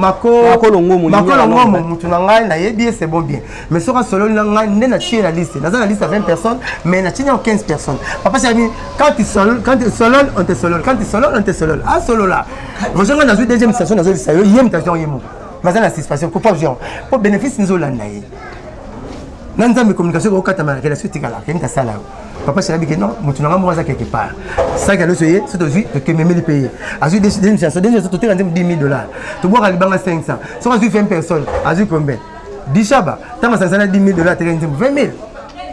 longo mutu na ngai na yebi c'est bon bien mais sera solo na ngai na tirer la liste dans la liste à 20 personnes mais na tirer 15 personnes papa c'est quand tu solo on te solo quand tu solo on te solo ah solo là rejoindre dans une deuxième station dans une salle yem station yemo mais dans la situation pour pas genre pour bénéfice nous là naïe nanza mes communication au katama la suite kala kenta sala papa c'est dit que non mutu na ngai quelque part ça que le soyer c'est aussi que même les payer azu des chances des choses tout est $10,000 tu bois libanga 500 so azu 20 personnes azu combien 10 chaba tama 500 $10,000 te 20,000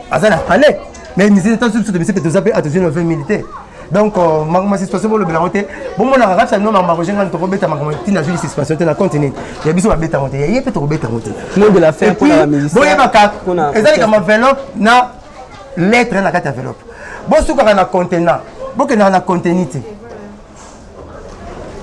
azana palais mais mise temps sur de c'est zapper attention 20,000 donc ma situation pour le bilanté bon mon arabe ça non ma rejoindre to robeta ma comment tina juli situation na continent ya biso ba beta monter ya peut robeta monter mot de la fin pour la musique bon ya ba ka ezali comme enveloppe na lettre na carte enveloppe bon souka na contenant bon que na contenité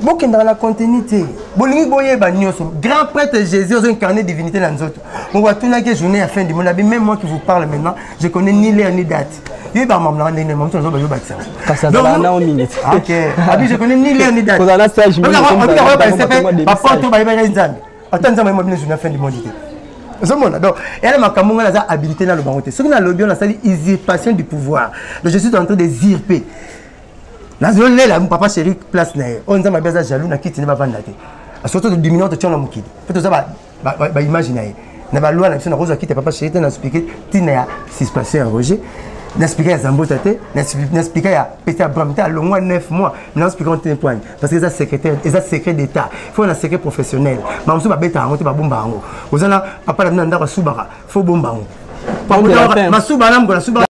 bon que na contenité bolingi boye ba nyoso grand prêtre Jésus a incarné divinité dans nous autres on voit tout na que journée à fin du monde même moi qui vous parle maintenant je connais ni l'heure ni date il va m'emmener dans les moments où je vais bâtir ça va na 1 minute OK abi je connais ni l'heure ni date on a stage on va papa to ba ba nzambe attends nzambe moi journée à fin du monde donc, elle m'a dit qu'elle a habilité dans le bangoté. Ce qu'on a l'audio, on a sali usurpation du pouvoir. Donc, je suis en train de zirper. Dans le là, mon papa chéri place na. On dit ma beza jaloux na kiti ne va vendre la. Surtout de dominant de tchon na mukidi. Peut-être ça va imaginer. Na ba loi na biso na rose kiti papa chéri na expliquer tina suspension Roger. N'expliquer à Zambota n'expliquer à Peter Abraham à long 9 mois n'expliquer un point parce que les secrétaires les secrets d'état il faut un secret professionnel mais on se bat bêta on te bat bomba ngo vous allez papa la nanda subara faut bomba ngo masuba nam ko suba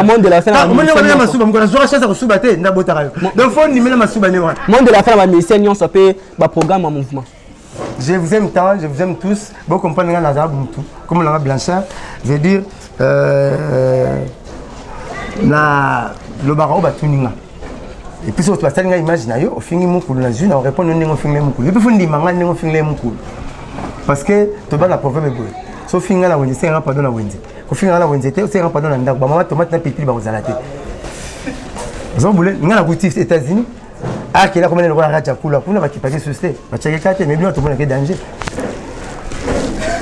monde de la fin monde de la masuba ngo zo chance ko suba te na bota rayo donc faut ni mena masuba ne wa monde de la fin ba mission nyon ça peut ba programme en mouvement. Je vous aime tant, je vous aime tous. Bon comprendre la Nazar Buntu comme la Blanchard, je veux dire na le barreau batuninga et puis surtout ça nga image na yo au fingi mukulu na juna on répond ndenge on fingi mukulu et puis fundi manga ndenge on fingi mukulu parce que to ba la problème boy so finga na wenzi senga pardon na wenzi ko finga na wenzi te senga pardon na ndako ba mama tomate na pipi ba ozala te zo bule nga na kuti États-Unis ah qui là comme le roi raja kula kuna ba kipaki société ba cheke kate mais bien tout le monde est danger.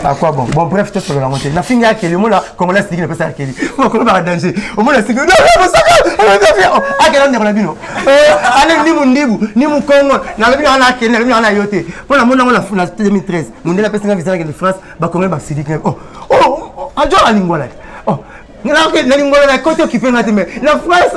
À quoi bon? Bon, bref, tout ce que l'on a monté. Na fingi à Kelly, moi là, comme on l'a dit, ne peut pas à Kelly. On connaît pas danger. Au moins, la sécurité. Non, non, ça va. Ah, quel on est la bino. Allez, ni mon début, ni mon Congo. Na la bino on a Kelly, na la bino on a yoté. Pour la monde on a 2013. Mon la personne qui vient de France, ba Congo ba Sidi. Oh, adjo alingwala oh na lingwala na côté occupé na mais la France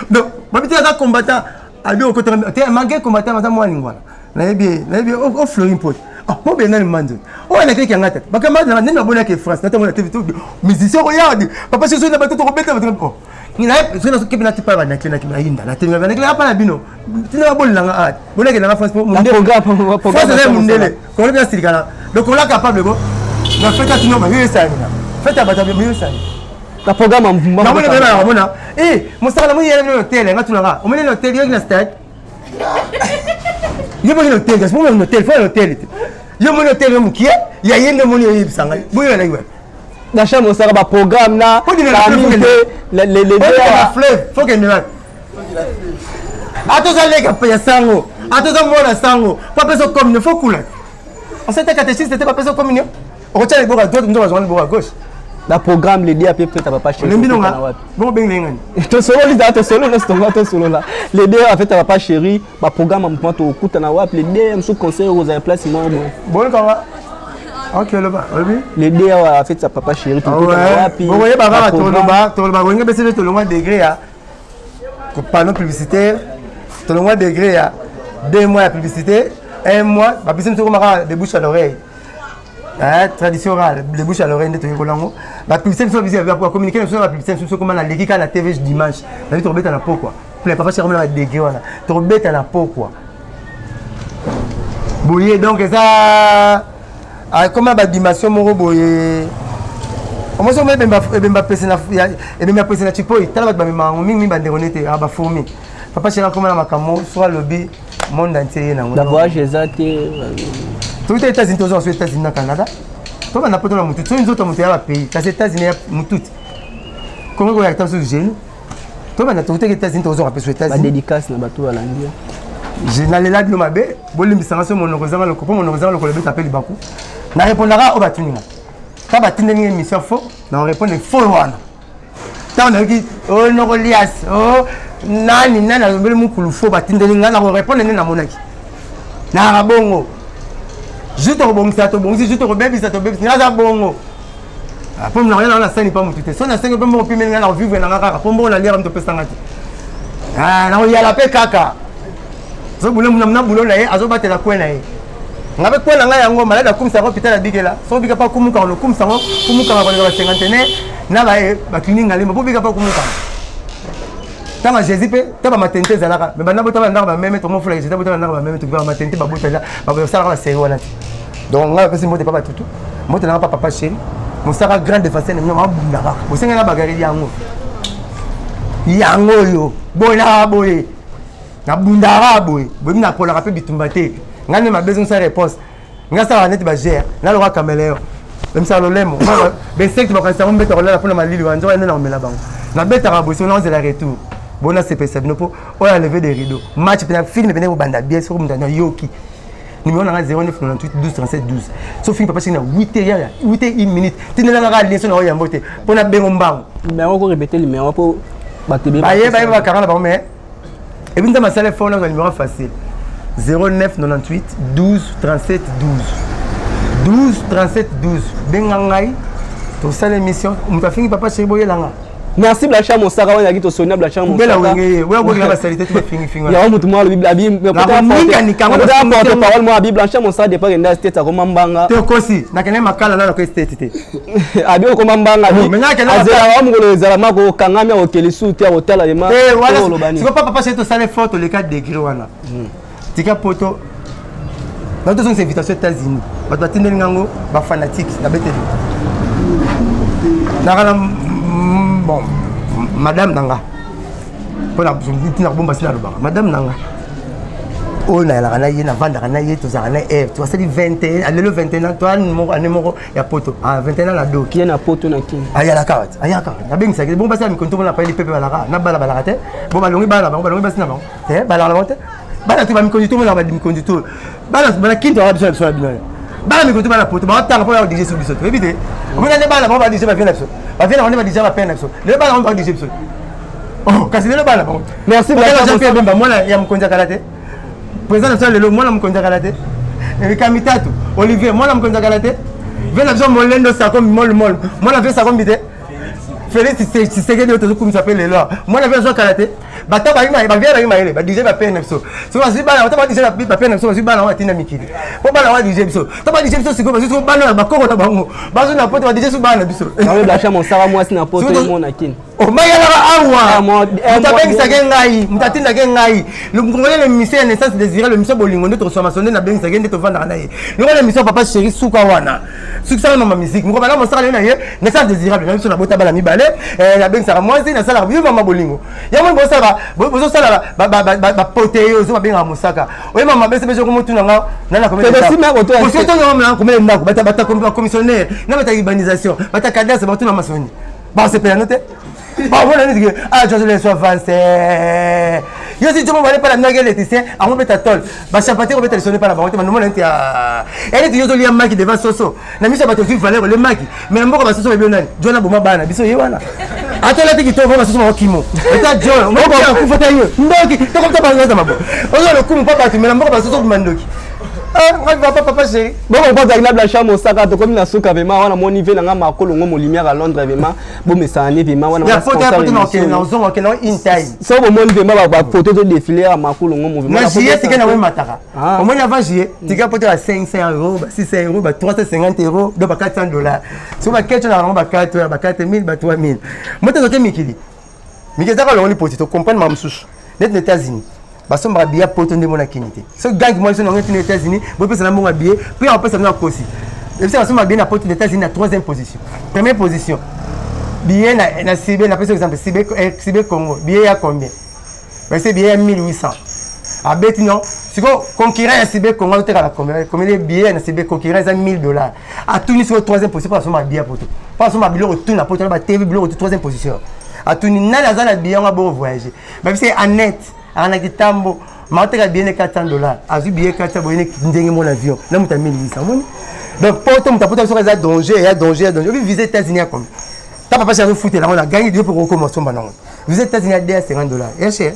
donc babiti aka combattant abi au côté te manqué combattant mata mo lingwala na bien au Florine Pot oh mo bien na mando oh na keke ngata bakamba na nena bona ke France na tamona TV tout musicien regarde papa c'est na bato to robeta oh ni na c'est na kepi na tipa ba na kena kimainda na TV ba na kena pa na bino tina bol na nga bona ke na France mo France na mundele ko bien sirikana donc on est capable go na feta tino ba yesa na feta ba tabe yesa la programme mbamba na mona na mona mosala mo yele no hotel nga tunanga o mena no hotel yo na stade yo mo no hotel gas mo no hotel fa hotel yo mo no hotel mo kié ya yende mo ni yibsanga boyo na iwe na chambre ça ba programme na les fleuve faut que ne atoza lega pa sango atoza mona sango pa peso comme ne faut kula on s'était catéchiste c'était pas peso communion on retient les bords à droite nous on va les bords à gauche la programme les dia peut ta papa chérie bon ben ngani to solo lisa to solo na stonga to solo là les dia fait ta papa chérie ba programme en point to kuta na wap les dia sous conseil aux place moi bon quand OK le ba les dia a fait sa papa chérie to kuta na wap bon voyez ba to le ba ngé bese to le mois degré à panneau publicitaire to le mois degré à 2 mois de publicité 1 mois ba bise to komaka de bouche à l'oreille tradition orale de bouche à l'oreille de Rolango la publicité sur visée pour communiquer sur la publicité sur comment la l'équipe à la TV dimanche la vie to rebeta na pourquoi pour les papa chérie na degré wana to rebeta na pourquoi boye donc ça comment ba dimension moro boye on se met bemba pesena et bemba pesena tipo itala ba mema mingi ba nderonete ba fourmi papa chérie comment na makamo soit lobby monde entier na la voyage exacté tous les États-Unis aux États-Unis au Canada toi on a pas de la mutu toi nous autres monter à pays les États-Unis mutu comment on a tant sur jeune toi on a tous les États-Unis aux États-Unis la dédicace na bato ala ndia je n'allais là de mabe bolimbisanga so mon kozanga le copo mon kozanga le kolebe t'appelle baku na répondra au batuninga ta batinde ni émission faux na répondre faux wana ta on dit oh no lias oh nani nana le mukulu faux batinde ni ngana ko répondre ni na monaki na bongo juste au bon ça to bon juste au bébé ça to bébé na bongo pour me rien na scène pas mututé so na scène pas mo pime na vivre na kaka pour mo na lire mto pesa ngati na ya la pe kaka so boulé na boulot na ye azo batela kwena ye ngabe kwena nga yango malade akumisa ko hôpital abikela so bika pa kumuka no kumisa ngo kumuka ba ko 50 na ba clinique ngalima po bika pa kumuka tama Jésus pe taba matente zalaka me bana bota bana ba meme to mo fula Jésus bota bana ba meme to ba matente ba bota la ba sala la série wana donc nga pesi mote papa tutu mote na papa chéri mo saka grande défense na ma bundaka mo senga na bagari yango yo bona boye na bundara boye boye na kola pe bitumba te ngane ma besoin sa réponse nga sa net ba gère na lo ka caméléon même ça lo lemo ben c'est que ba kanisa mo beta ko la pona malili wanzo ene na omela bango na beta ka boye on la retour bona CPC binopo on a levé des rideaux match pena film pena banda bien sur mutana yoki numéro na 0998 12 37 12 so film papa sina 8h 1 minute tinela na ga leso na oyambo te pona bengo mbango mais on ko répéter le numéro pour batebe ba 40 ba mais et puis ma salle phone na numéro facile 0998 12 37 12 12 37 12 benga ngai to sala émission mutafingi papa chéri boyelanga. Merci Blanchard Monsara on a dit to Sonia Blanchard Monsara. Ouais ouais la salité tu vas finir. Ya mutu moi le Bible mais porte parole moi Bible Blanchard Monsara départ en state ko mambanga. Te kosi na kene makala na ko state te. Abi ko mambanga bi. Azela ngolo ezala mako kangami o kelisu te hotel ale ma. Eh voilà. Tu vas pas papa chéri to sala photo le 4 degrés wana. Tika poto. Dans toutes ces invitations aux États-Unis. Ba batinde ngango ba fanatique na beteli. Na bon, madame Nanga. Pour la bombe, c'est la madame Nanga. Oh, na la rana yena vanda rana yé to zana tu vois c'est 21 allez le 21 toi numéro ya poto ah 21 la do qui na poto na kin aya la carte na bing ça bon basa mi konto na pa li pepe balara na bala te bon balongi bala basi na ba te bala la te bala tu va mi konto na ba mi konto bala kinto wa biso la bino bala mi konto bala poto ba tanga po ya DJ sur biso to ebite on na ne bala ba DJ ba vient biso ba vient on ba DJ ba peine biso le bala on ba DJ biso oh kasi le bala bon merci beaucoup moi ya mkonja karate président national le moi na mkonja karate et kamitatu Olivier moi na mkonja karate Viens la vision molendo ça comme mol. Moi la vie ça comme bité. Félix c'est que de autres comme s'appelle là. Moi la vie ça karaté. Bata ba ima ba vient ba ile ba DJ ba peine so. So ba ba na ba DJ ba peine so ba na wa tina mikili. Ko ba na wa DJ so. To ba DJ so siko ba so ba na ba koko na bango. Ba so na poto ba DJ so ba na biso. Na we blasha mon sara moi na poto mon na kin. Oh mayala awa. Mutabengi ngai, mutatinda ngai. Le ngolele le mission naissance désiré le mission bolingo nde to transformation na bengi ngai nde to vanda na ye. Le ngolele mission papa chéri suka wana. Suka na ma musique. Ngo ba na mo sara na ye naissance désirable na biso na bota bala mibale. La bengi sara moi na sala biyo mama bolingo. Ya mo bo sala bozo sala ba poteyo zo benga mosaka. Oye mama bese bezo ko mutuna nga na komela. C'est aussi mais auto. Ko soto na komela ndako bata commissionnaire na bata urbanisation bata cadastre bata na masoni. Ba c'est pas noté. Bah voilà, ah je les sois avancés. Yo si tu me vois pas la nague l'électricien, à mon bêta tol. Bah chapaté on bêta sonner pas la banque, mais nous on est à. Elle dit yo li maki devant soso. Na mi chapaté tu fallait le maki. Mais mboko ba soso bien nani. Jona boma bana, biso yewana. Atola tiki to va soso kimo. Eta John, mboko ya kufuta yo. Ndoki, to comme ça ba ngaza mabo. Ozo le kumu papa tu mais mboko ba soso mandoki. Ah, on va papa chéri. Bon, on va agréable la chambre au sac, comme la souka vraiment, on a mon niveau dans ma colonne, mon lumière à Londres vraiment. Bon, mais ça en est vraiment. On a photo dans zone in time. Ça au monde vraiment va photo de défilé à ma colonne, mon mouvement. Moi j'y étais quand même matara. Au moins avant j'y étais, tu gagnes peut-être à 500 €, 600 €, 350 €, donc 400 $. Si on va quelque chose dans 4 000, 3 000. Moi t'as noté Mikili. Mikili ça quand on est petit, tu comprends ma mouche. Net les États-Unis. Parce que je suis pote de mon activité. Ce gang qui sont aux États-Unis, je peux faire mon habillé, puis on peut se mettre en aussi. Et puis, je suis bien à pote des États-Unis à 3e position. Première position. Billet na CB, na par exemple CB Congo. Billet à combien? C'est billet à 1800. À Betty non. Si vous concurrent à CB Congo, vous avez combien de billets na CB concurrent à 1000 $. À Tunis sur 3e position, parce que je suis bien à pote. Parce que je suis retourne à pote, je TV bleu 3e position. À Tunis, na la zone billet on va voyager. Mais c'est en net. On a dit tambo, mais on bien 400 $. Azu billet 400 $, ndenge mon avion. Là, on a 1800. Donc, pour tout, on a sur les danger, il y a danger. On veut viser les États-Unis comme. T'as pas cherché foot là, on a gagné Dieu pour recommencer maintenant. Viser les États-Unis à 50 $. Et cher.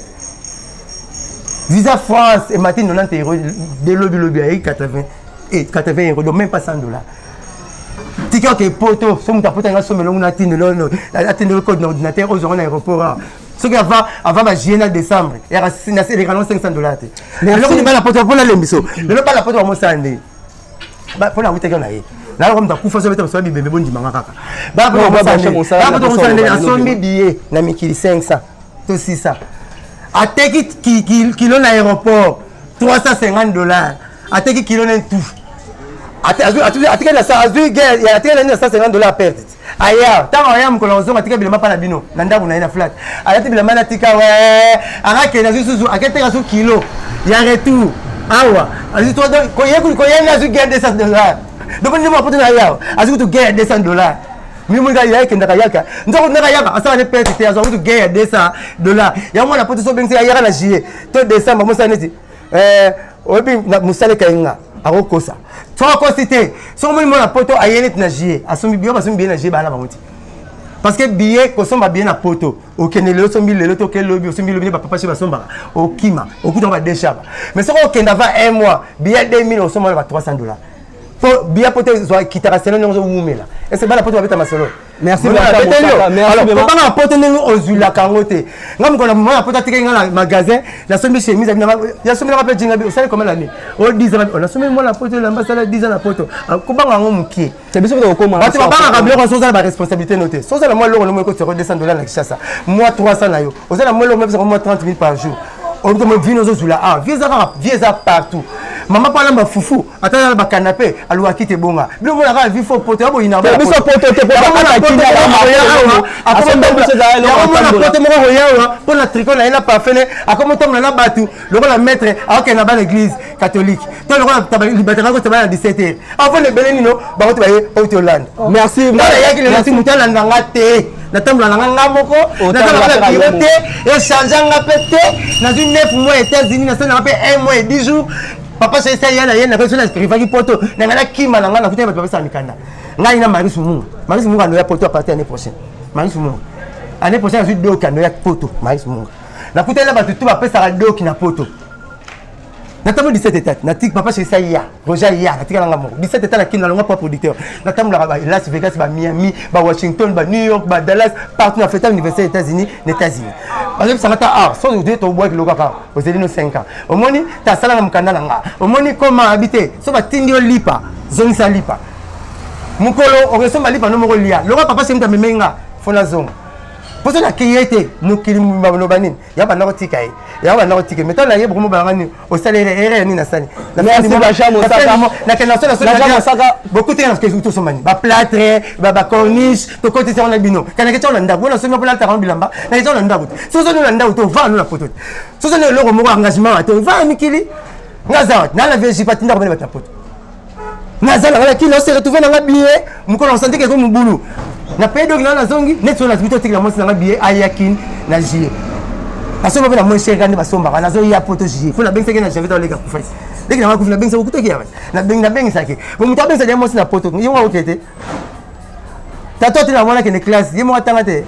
Visa France et Martin 90 €, de lobby à 80 €, donc même pas 100 $. Ticket que poto, si on t'a pas un somme, on a atteint le code d'ordinateur aux zones aéroport. Ce qui avant ma juillet décembre, il y a les canons 500 $. Mais alors on est pas la porte pour la lembiso. Mais non pas la porte pour moi ça andé. Bah pour la route qu'on a eu. Là on t'a coup faire ça sur bébé bon dimanche kaka. Bah pour moi ça andé. Bah pour moi ça andé à 100 000 billets na mikili 500 to 600. À teki kilo na aéroport 350 $. À teki kilo na tout. À teki na ça azu guerre, il y a teki na 150 $ perte. Aya, tant aya mkolonzo matika bilema pa na bino, nanda kuna ina flat. Aya bilema na tika ouais, arake na susu, akete ka su kilo. Ya retour. Awa, azu to donc ko ye na su guerre $200. Donc ni mo pote na ya, azu to guerre $200. Mi mo ga ya kenda ka yaka. Ndoko na yaka, asa ne perte te azu to guerre $200. Ya mo na pote so bengi ya na jier. To décembre mo sa neti. Obi na musale kainga. Arokosa. Toi cité. Son moi la poto ayenet na jier. Asombi bio basombi bien na jier bana bamuti. Parce que billet ko somba bien na poto. Okene le sombi le to ke lobby, sombi lobby papa chez basomba. Okima, okuto ba deshaba. Mais ce qu'on kenda va un mois, billet 2000 au somba ba 300 $. Pour bien poto soit kitara selo nzo wumela. Et c'est bana poto ba beta masolo. Merci beaucoup. Merci. Alors, papa na poto nngo ozula kangote. Ngam ko na mama poto tika ngala magasin, la sombi chemise na ya sombi rappel jinga bi, vous savez comment l'année. On 10 ans, on a sombi moi la poto l'ambassade 10 ans la poto. Ko banga ngo mukie. C'est biso ko comment. Ba banga rabler ko soza ba responsabilité notée. Soza la moi lo ko 200 $ na Kinshasa. Moi 300 na yo. Oza la moi lo même moi 30 000 par jour. On doit me vino zozula. Ah, vieza partout. Maman parle de foufou, attends le canapé, à l'ouakite bonga. Bien mon ara vif au pote, abo ina ba. Biso pote te pote la kina la. Après pour la tricot là il a pas fait. A comment tombe la batu, le roi la maître, a que na ba l'église catholique. Toi le roi ta libération ko à 17h. Avant le belenino, ba ko baye au Hollande. Merci. Moi ya ki le mutala nganga te. Na tamba na nganga moko, na tamba la pilote et changer nga pété. Dans une 9 mois États-Unis, na ça na fait 1 mois et 10 jours. Papa c'est ça yana yana ko sona rivaki poto na ngala kima na ngala kutemba papa sa mikanda ngai na Marius Munga no ya poto à partir l'année prochaine Marius Munga année prochaine je suis deux kando ya poto Marius Munga na kutela ba tutu ba pesa ra doki na poto Natamo 17 états. Natik papa chez ça ya. Roger ya. Natik la ngamo. 17 états la kin na longa pas producteur. Natamo la Las Vegas, ba Miami, ba Washington, ba New York, ba Dallas, partout na fait à l'université des États-Unis, les États-Unis. Par exemple, ça mata ah, sans nous dire to bois que le kaka. Aux États-Unis 5 ans. Au moins ta sala na mkanda nga. Au moins comment habiter. So ba tindio lipa, zone sa lipa. Mukolo, on ressemble à lipa no mo lia. Le papa c'est mta memenga, fo la zone. Pour ça la kiete, mukili mabano banin. Ya ba na tika yi. Ya ba na tika. Mettons la yé beaucoup bangani au salaire ni na sani. Merci Bacham Osaka. Na kenation beaucoup de gens qui sont mani. Ba plâtre, ba corniche, to côté on a bino. Kana keto landa, bona so mpo la taron bilamba. Na keto landa bout. So so landa to va no la poto. So so le loro mo engagement to va mikili. Ngaza, na la vieille patinda ko ba poto. Ngaza la ki no se retrouver na ngabié, mo ko sentir que comme boulou. Na pedo qui na zongi net sur la bito tek la mo na bié ayakin na jie. Parce que na mo cher gande ba somba na zo ya poto jie. Faut na benga na javeta le ka ku fais. Dès que na ku na benga ku to ki ya. Na benga sake. Bo muto benga ya mo na poto. Yo wa okete. Ta to tina mo na ke ne classe. Yo mo atangate.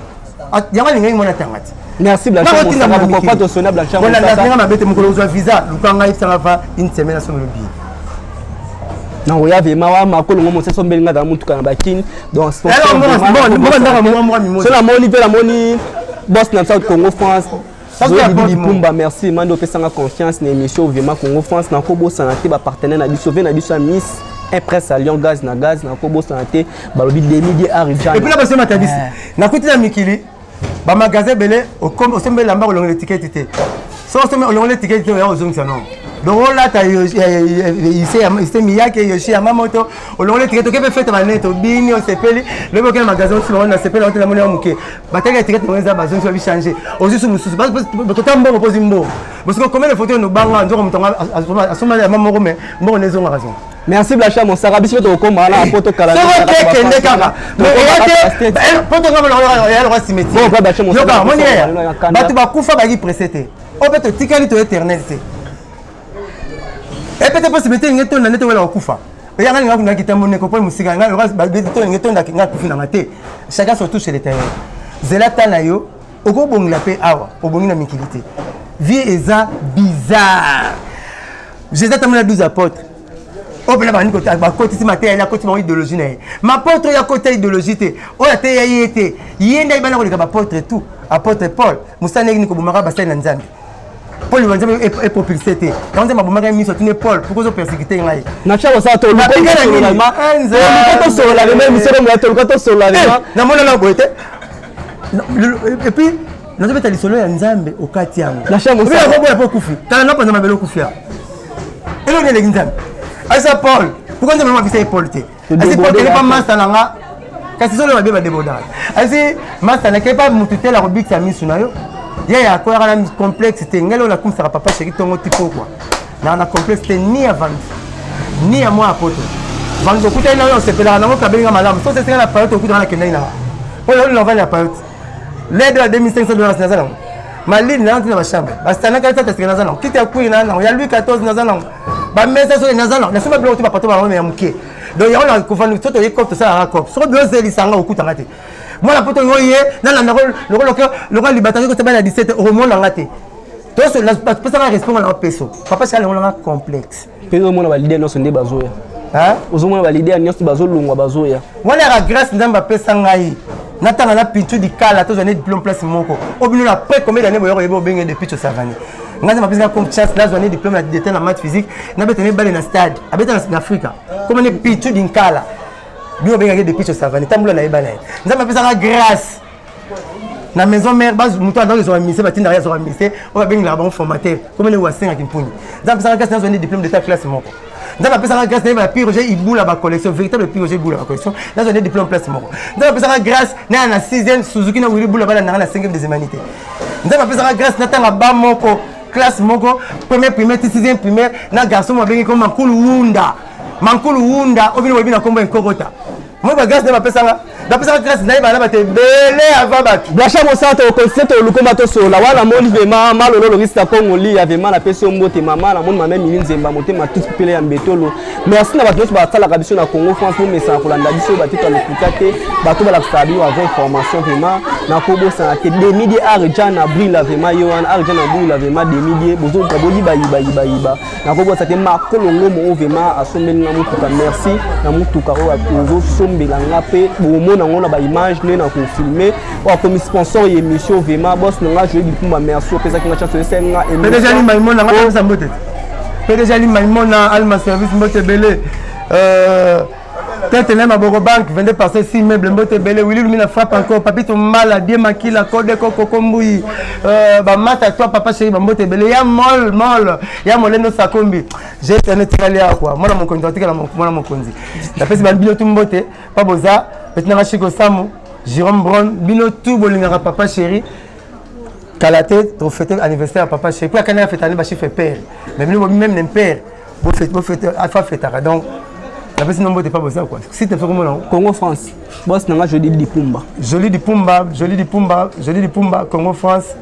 Ya ma linga mo na tangate. Merci Blanchard. Pourquoi to sona Blanchard? Voilà na benga ma bete mo ko zo visa. Lu ka ngai ça va une semaine sur le billet. Non, il y avait ma makolo ngomo seso mbelinga da mutu kana bakini donc c'est la moni pe la moni boss na South Congo France Pumba merci mando pesanga confiance na émission vraiment Congo France na ko bossa na te ba partenaire na biso na biso Miss Impress à Lyon gaz na ko bossa na te balobi demi arrive et puis là parce que matabisi na kuti na mikili ba magasin belé au comme sembe lamba ko longa ticket té so sembe longa ticket té ya ozongisa non. Donc là, il Miyake, Yoshi, Yamamoto, on l'a tiré, tu peux faire ta manette, au bini, on s'appelle, le local magasin, on s'appelle, on a monnaie au mouquet. Bataille à ticket, on a besoin de changer. Aussi, sous Moussous, parce que tu as un bon opposé mot. Parce que combien de photos nous bangons, à ce moment, à maman, mais bon, on est en raison. Merci Blanchard, mon Sarah, bisous au combat, là, photo calendrier. Et peut-être pas se mettre une étonne dans la kufa. Et il y a un gars qui t'a monné pour musica, il y a chacun se touche les terrains. Zelata nayo, au go bon la paix awa, au bon na mikilité. Vie est bizarre. Jésus t'a mené 12 apôtres. Au ben là côté côté si matin il y a côté idéologie na. Ma apôtre il y a côté idéologie té. O ya té ya été. Yenda ibana ko ka apôtre tout. Apôtre Paul, Moussa Negni ko bumaka basai na Nzambe. Paul est propulsé. Quand on m'a mis sur une Paul, pourquoi on persécuté ngai? Na cha ça to. Na pinga na nini? Ko to so la même mission mo to ko to so la même. Na mona la boete. Et puis na zo betali solo ya Nzambe okati yango. Na cha mo ça. Ko boya po kufi. Kana na panza mabelo kufia. Elo ne le Nzambe. Asa Paul, pourquoi on m'a visé Paul té? Asi Paul n'est pas master nanga. Kasi solo ba débordage. Asi master na ke pas mututé la rubrique sa mission na yo. Il y a quoi un complexe ngelo la comme ça papa chéri tongo tipo quoi na complexe ni avant ni à moi à poto vendre beaucoup de gens c'est pas là na ka benga malamu so c'est la période ku dans la kenda ina pour le va la période l'aide à $2500 na zana maline na ntina ba chambre basta na ka tata na zana kita ku ina na ya Louis 14 na zana ba mesa so na zana na sema bilo tu ba pato ba ya muke donc ya on a ko fanu toto yekop to ça rakop so bio zeli sanga okuta ngate. Moi la poto yoye na le libataire que tu as 17 au monde ngate. Toi c'est la personne répond à peso. Papa c'est un complexe. Peso mon va leader non sonde bazoya. Hein? Ozo mon va leader non sonde bazolungwa bazoya. Wala la grâce ndamba pesa ngai. Natanga na pintu di kala to zone diplôme place moko. Obino la après combien d'années boyo yebo benga depuis to savani. Ngaza ma pesa confiance na zone diplôme d'état en maths physique na betene bale na stade. Abeta na Afrika. Comme ne pintu di kala. Nous avons depuis ce savane, nous avons fait ça grâce. La maison mère, nous avons mis ça, nous avons mis ça, on a bien la formateur, comme nous avons fait ça. Nous avons fait ça grâce à un diplôme d'état classe. Nous avons fait ça grâce à un piroger, il boule la collection, véritable piroger boule la collection. Nous avons fait diplôme place. Nous avons fait ça grâce à la 6e Suzuki, nous avons boule la 5e des humanités. Nous avons fait ça grâce à la Bamoko, classe Moko, première primaire, 6e primaire, nous avons garçon comme Mankulu Wunda, au bien, on a combat un Kogota. Moi, grâce à ma personne, d'après ça grâce naïba na baté belé avant batu Blacha Monsanto au concert au Lukoma to sola wala moni vraiment malolo le risque Congoli avait mal à pesi mbote mama na moni mama Miline Zemba motema tout pelé ya mbetolo merci na bato ba sala kabiso na Congo France pour message pour landa biso batito le pikate bato ba la sabi avec formation vraiment na kobo ça te demi de arjan abril vraiment yohan arjan abril vraiment demi de bozo kaboli ba na kobo ça te makolongo mo vraiment asomeli na mutuka merci na mutuka o akozo sombela ngape bo na ngona ba image ne na ko filmer o comme sponsor émission vraiment boss nga jouer du Pumba merci pesa ki na chance de senga et déjà ni maimona nga ça mbote déjà ni maimona alma service mbote belé tête na maboko banque vendait passer 6 meubles mbote belé Willy Lumina frappe encore papito mal bien makila code koko kombui ba mata toi papa chéri mbote belé ya mol ya moleno sakombi j'ai tenu tikalia quoi moi mon konzi tikala moi mon konzi la pesi ban bino tumbote pas boza maintenant na chiko samu Jérôme Brown bino tout bolingara papa chéri Kalaté to fêter anniversaire papa chéri pour kana fête année ba chiffre père mais même nem père vous fête à fois fêtara donc la personne n'embête pas ça quoi si tu fais comment non Congo France boss nanga joli di Pumba Congo France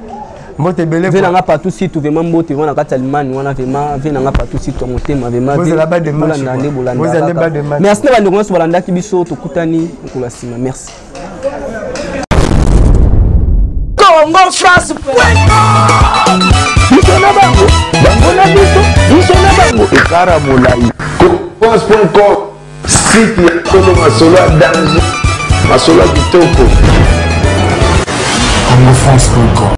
mbote belé vena nga partout si tu vraiment mbote wana kati Allemagne wana vraiment vena nga partout si tu motema vraiment vous allez bas de match merci na bandi ko balanda ki biso to kutani ko la sima merci Congo France Bisona bango bangona biso bisona bango ekara molai France.com site ya Congo masolo danger masolo kitoko Congo France.com